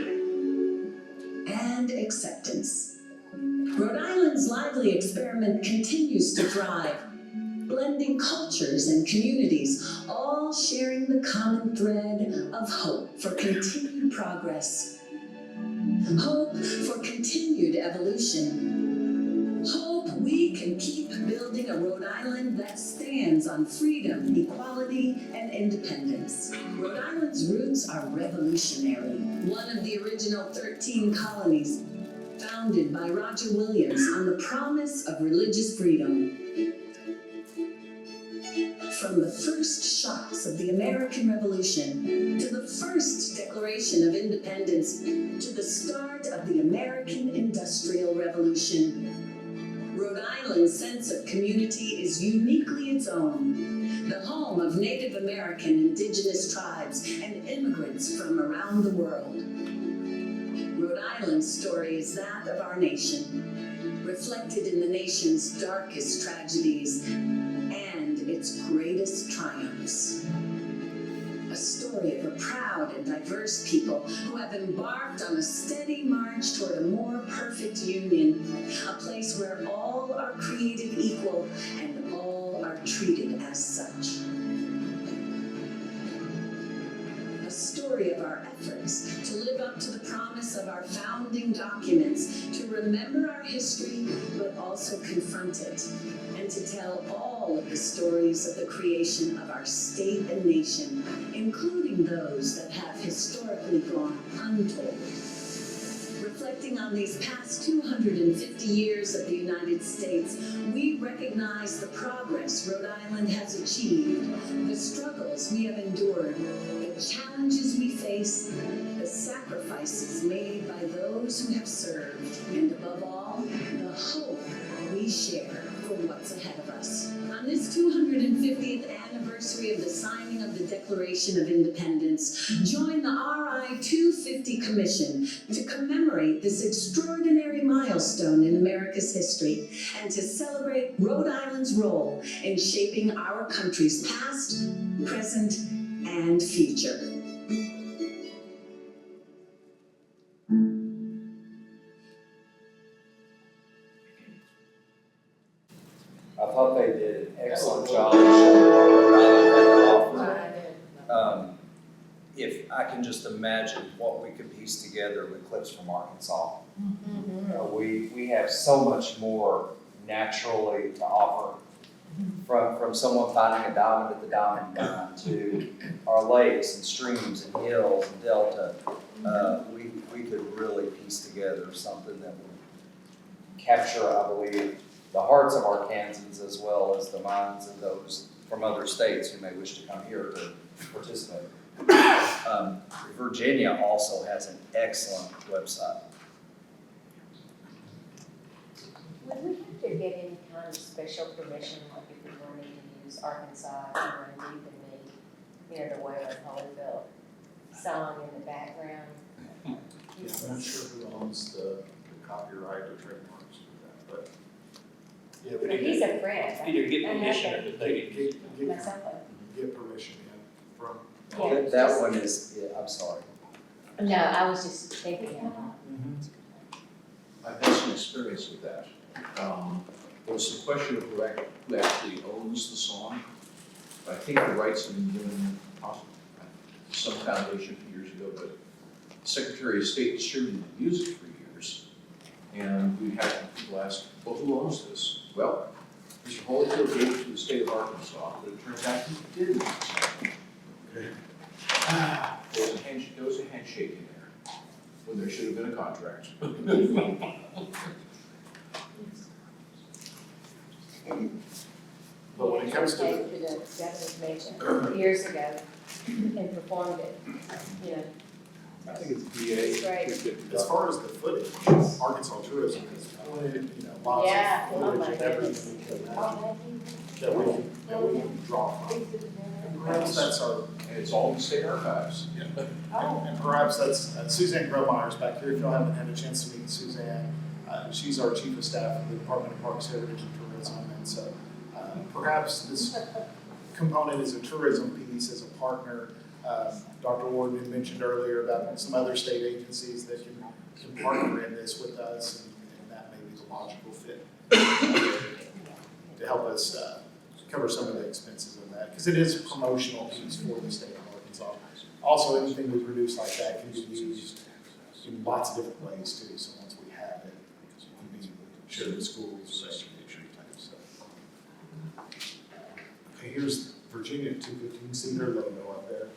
and acceptance. Rhode Island's lively experiment continues to thrive, blending cultures and communities, all sharing the common thread of hope for continued progress. Hope for continued evolution. Hope we can keep building a Rhode Island that stands on freedom, equality, and independence. Rhode Island's roots are revolutionary. One of the original 13 colonies, founded by Roger Williams on the promise of religious freedom. From the first shocks of the American Revolution, to the first Declaration of Independence, to the start of the American Industrial Revolution, Rhode Island's sense of community is uniquely its own, the home of Native American indigenous tribes and immigrants from around the world. Rhode Island's story is that of our nation, reflected in the nation's darkest tragedies and its greatest triumphs. A story of a proud and diverse people who have embarked on a steady march toward a more perfect union, a place where all are created equal and all are treated as such. A story of our efforts to live up to the promise of our founding documents, to remember our history but also confront it, and to tell all of the stories of the creation of our state and nation, including those that have historically gone untold. Reflecting on these past 250 years of the United States, we recognize the progress Rhode Island has achieved, the struggles we have endured, the challenges we face, the sacrifices made by those who have served, and above all, the hope we share for what's ahead of us. On this 250th anniversary of the signing of the Declaration of Independence, join the RI 250 Commission to commemorate this extraordinary milestone in America's history and to celebrate Rhode Island's role in shaping our country's past, present, and future. I thought they did an excellent job of showing what Rhode Island had to offer. If I can just imagine what we could piece together with clips from Arkansas. We have so much more naturally to offer. From someone finding a diamond at the diamond mine to our lakes and streams and hills and delta, we could really piece together something that would capture, I believe, the hearts of Arkansans as well as the minds of those from other states who may wish to come here to participate. Virginia also has an excellent website. Would we have to get any kind of special permission, like if we wanted to use Arkansas, if we wanted to even the Wayland Holyfield song in the background? Yeah, I'm not sure who owns the copyright or trademarks for that, but. Yeah, But he's a friend. Either get permission or to take it. Get permission in from. That one is, yeah, I'm sorry. No, I was just thinking. I've had some experience with that. There was some question of who actually owns the song. I think the rights have been given possibly some foundation a few years ago, but the Secretary of State distributed the music for years. And we had people ask, well, who owns this? Well, Mr. Holyfield gave it to the state of Arkansas, but it turns out he didn't. Okay. There was a handshake in there, when there should have been a contract. But when it comes to the governor's mansion years ago and performed it, I think it's VA. Right. As far as the footage, Arkansas tourism has plenty, lots Yeah. of footage and everything we can imagine that we can draw from. And perhaps that's our, And it's all in the state archives. and perhaps that's Suzanne Gromeyer's back here. If y'all haven't had a chance to meet Suzanne, she's our chief of staff for the Department of Parks, Heritage, and Tourism. And so perhaps this component is a tourism piece as a partner. Dr. Warden had mentioned earlier about some other state agencies that can partner in this with us, and that may be the logical fit to help us cover some of the expenses of that, because it is a promotional piece for the state of Arkansas. Also, anything we produce like that can be used in lots of different ways too, so once we have it, it can be shared with schools or education type of stuff. Okay, here's Virginia 215, see their logo up there.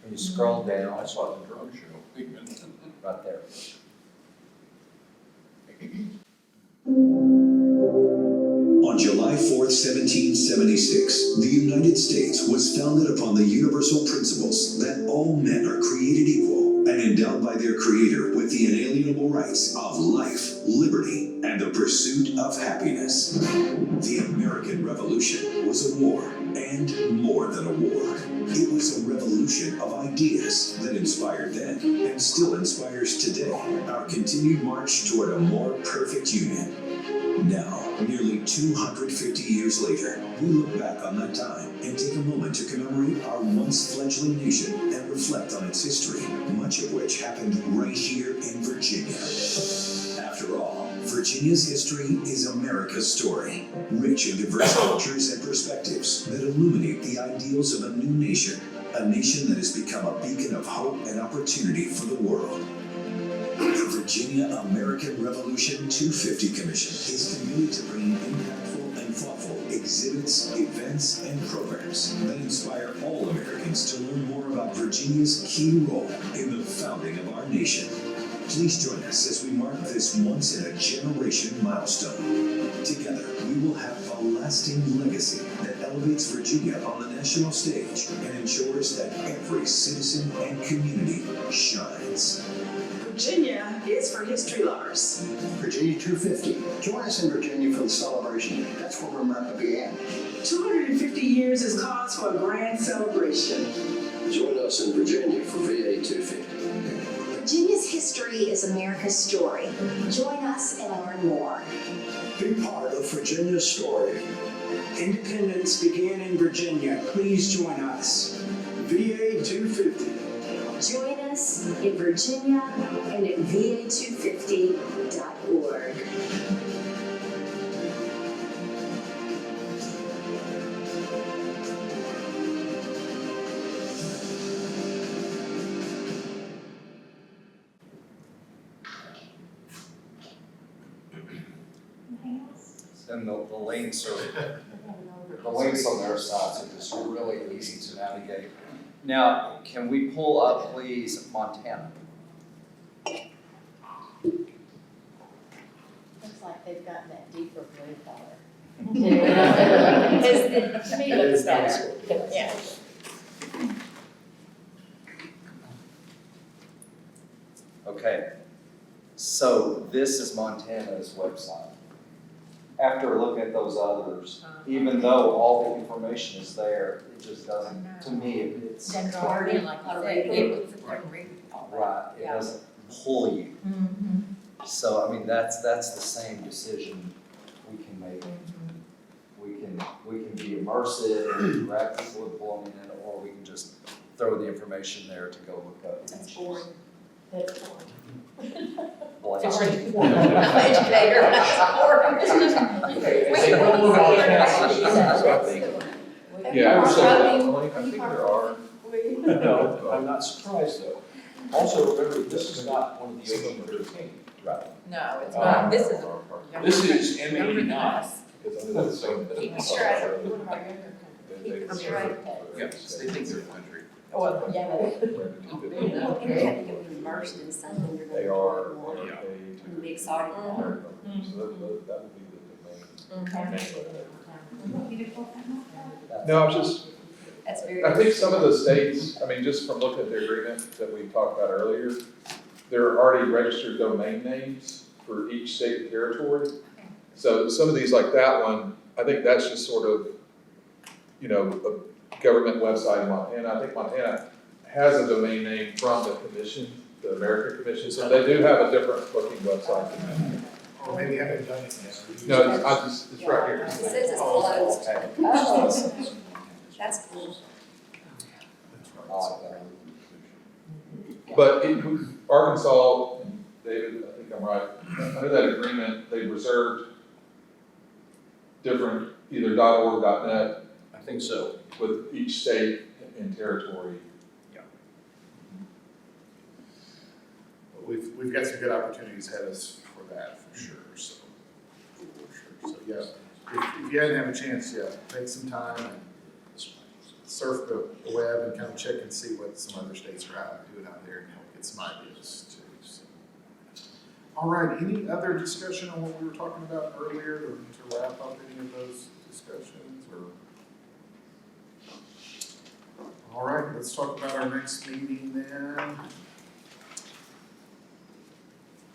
When you scroll down, I saw the drone show. right there. On July 4th, 1776, the United States was founded upon the universal principles that all men are created equal and endowed by their Creator with the inalienable rights of life, liberty, and the pursuit of happiness. The American Revolution was a war, and more than a war. It was a revolution of ideas that inspired then and still inspires today our continued march toward a more perfect union. Now, nearly 250 years later, we look back on that time and take a moment to commemorate our once fledgling nation and reflect on its history, much of which happened right here in Virginia. After all, Virginia's history is America's story, rich in diverse cultures and perspectives that illuminate the ideals of a new nation, a nation that has become a beacon of hope and opportunity for the world. The Virginia American Revolution 250 Commission is committed to bringing impactful and thoughtful exhibits, events, and programs that inspire all Americans to learn more about Virginia's key role in the founding of our nation. Please join us as we mark this once-in-a-generation milestone. Together, we will have a lasting legacy that elevates Virginia on the national stage and ensures that every citizen and community shines. Virginia is for history lovers. Virginia 250. Join us in Virginia for the celebration. That's where America began. 250 years is cause for a grand celebration. Join us in Virginia for VA 250. Virginia's history is America's story. Join us and learn more. Be part of Virginia's story. Independence began in Virginia. Please join us. VA 250. Join us in Virginia and at va250.org. And the links are, the links on their sides are just really easy to navigate. Now, can we pull up, please, Montana? Looks like they've gotten that deeper blue color. To me, it looks better. Yeah. Okay, so this is Montana's website. After looking at those others, even though all the information is there, it just doesn't, to me, it's, Then draw it in like you said, it right, it doesn't pull you. Mm-hmm. So, I mean, that's the same decision we can make. We can be immersive, and grab people and pull them in, or we can just throw the information there to go look up. That's boring. That's boring. Blast. Sorry. Educator, that's boring. Yeah, I would say that, I think there are. No, I'm not surprised though. Also, remember, this is not one of the ocean 13. Right. No, it's not, this is. This is M89. It's under the same. Keep it straight. One of our younger countries. Keep it straight. Yeah, they think they're a country. Well, yeah, they. Immersed in something you're They gonna are enjoy on more. a page. And be excited about. So that would be the domain. No, I was just, That's very. I think some of the states, I mean, just from looking at the agreement that we talked about earlier, there are already registered domain names for each state and territory. So some of these, like that one, I think that's just sort of, you know, a government website in Montana. I think Montana has a domain name from the commission, the American Commission, so they do have a different looking website than that. Or maybe haven't done it yet. No, it's right here. It says it's closed. Oh, that's cool. But Arkansas, David, I think I'm right, under that agreement, they reserved different, either .org, .net. I think so. With each state and territory. Yeah. But we've got some good opportunities ahead of us for that, for sure, so. So, yeah, if you hadn't had a chance yet, take some time and surf the web and kind of check and see what some other states are doing out there and help get some ideas too. So. All right, any other discussion on what we were talking about earlier to wrap up any of those discussions or? All right, let's talk about our next meeting then.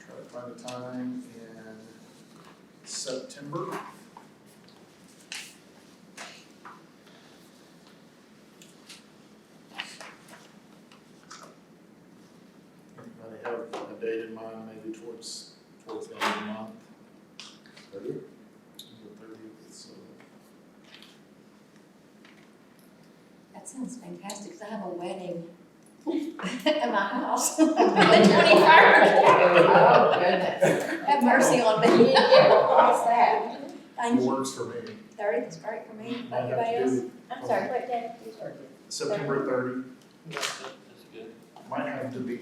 Try to find a time in September. Everybody have a date in mind, maybe towards the end of the month? 30th? The 30th, so. That sounds fantastic, because I have a wedding at my house on the 21st. Oh, goodness. Have mercy on me. What's that? Thank It you. works for me. 30th is great for me. Might have Everybody to else? do I'm sorry, what day? You started. September 30. That's good. Might have to be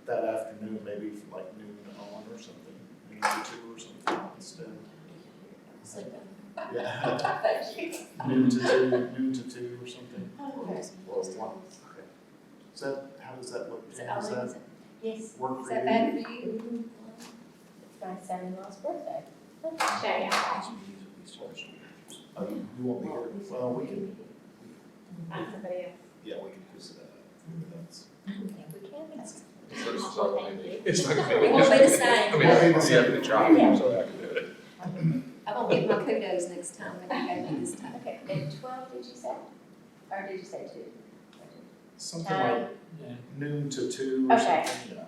that afternoon, maybe like noon on or something, noon to 2 or something instead. Sleeping. Yeah. Thank you. Noon to 2 or something. Okay. Or 1. Okay. Is that, how does that look? Is it, Does that yes, work is for that you? bad for you? It's my son-in-law's birthday. Oh, you won't be here? Well, we can, Somebody else. yeah, we can use that. That's. We can. It's not gonna be. It won't be the same. I mean, you have to try, so I can do it. I'm gonna get my kudos next time when you go this time. Okay, and 12, did you say? Or did you say 2? Something Time? like noon to 2 or Okay. something, yeah.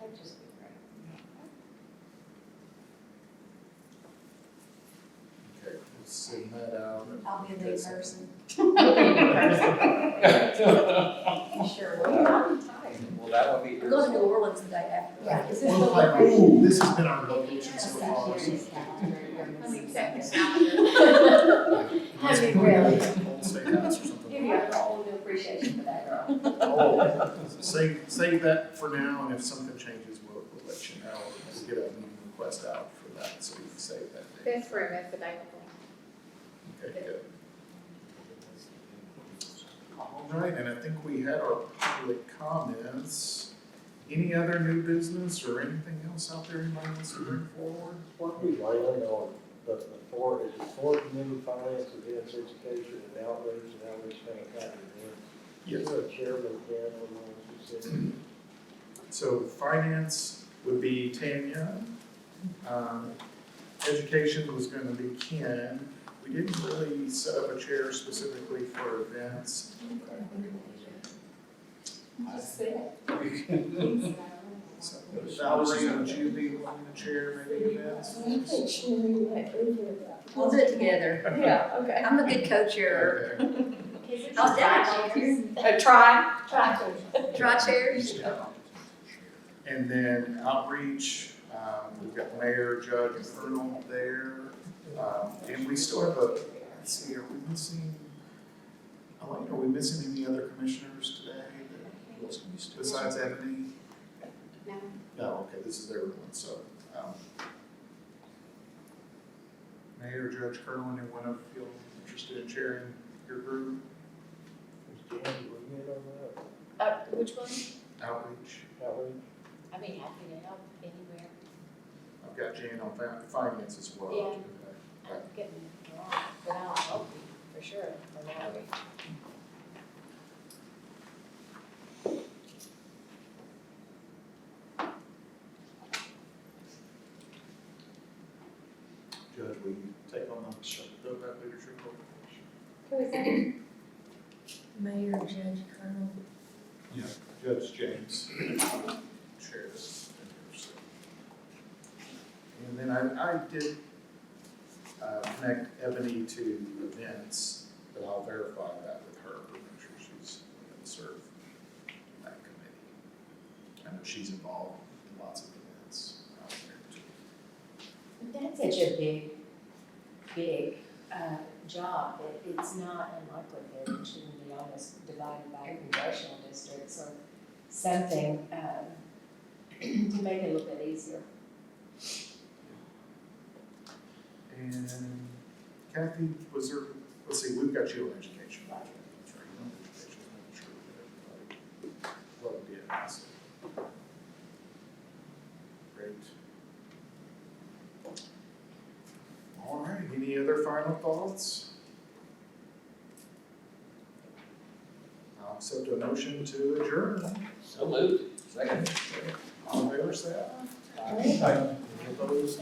That'd just be great. Okay, let's send that out. I'll be a new person. You sure will. I'm tired. Well, that would be I'm going to New Orleans the day after. Yeah. This is Well, the like, location. ooh, this has been our location so far. I'm exactly. Honey, really. Old State House or something. Give you a whole new appreciation for that, girl. Oh, save that for now, and if something changes, we'll let you know. We'll get a meeting request out for that, so you can save that date. This room is available. Okay, good. All right, and I think we had our public comments. Any other new business or anything else out there anybody wants to bring forward? What we land on, the four new finance events, education and outreach kind of events. Yes. Is there a chairman, Ken, on those you said? So finance would be Tanya. Education was gonna be Ken. We didn't really set up a chair specifically for events. Just sit. So, Valerie, would you be willing to chair maybe events? We'll do it together. Yeah, okay. I'm a good co-chair. Okay. I'll Try. Draw chairs. And then outreach, we've got mayor, judge, and colonel there. And we still have let's see, are we missing, are we missing any other commissioners today besides Ebony? No. No, okay, this is everyone, so, mayor, judge, colonel, anyone of you feel interested in chairing your group? Is Jan, were you in on that? Which one? Outreach. Outreach? I'd be happy to help anywhere. I've got Jan on finance as well. Yeah. Okay. I'm getting wrong, but I'll help you for sure for outreach. Judge, will you take on that leadership role? Who is that? Mayor, judge, colonel. Yeah. Judge James chairs. And then I did connect Ebony to events, but I'll verify that with her to make sure she's going to serve that committee. I know she's involved in lots of events out there too. That's such a big job that it's not unlikely that it shouldn't be almost divided by congressional districts or something to make it a little bit easier. And Kathy, was there, let's see, we've got you on education. That's right, you're on education, I'm sure that everybody loved it. So, great. All right, any other final thoughts? I'll accept a motion to adjourn. So moved. Second. All in favor, say aye. Aye. Opposed?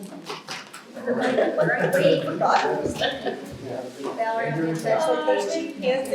Great week. Valerie, I'm in touch with you.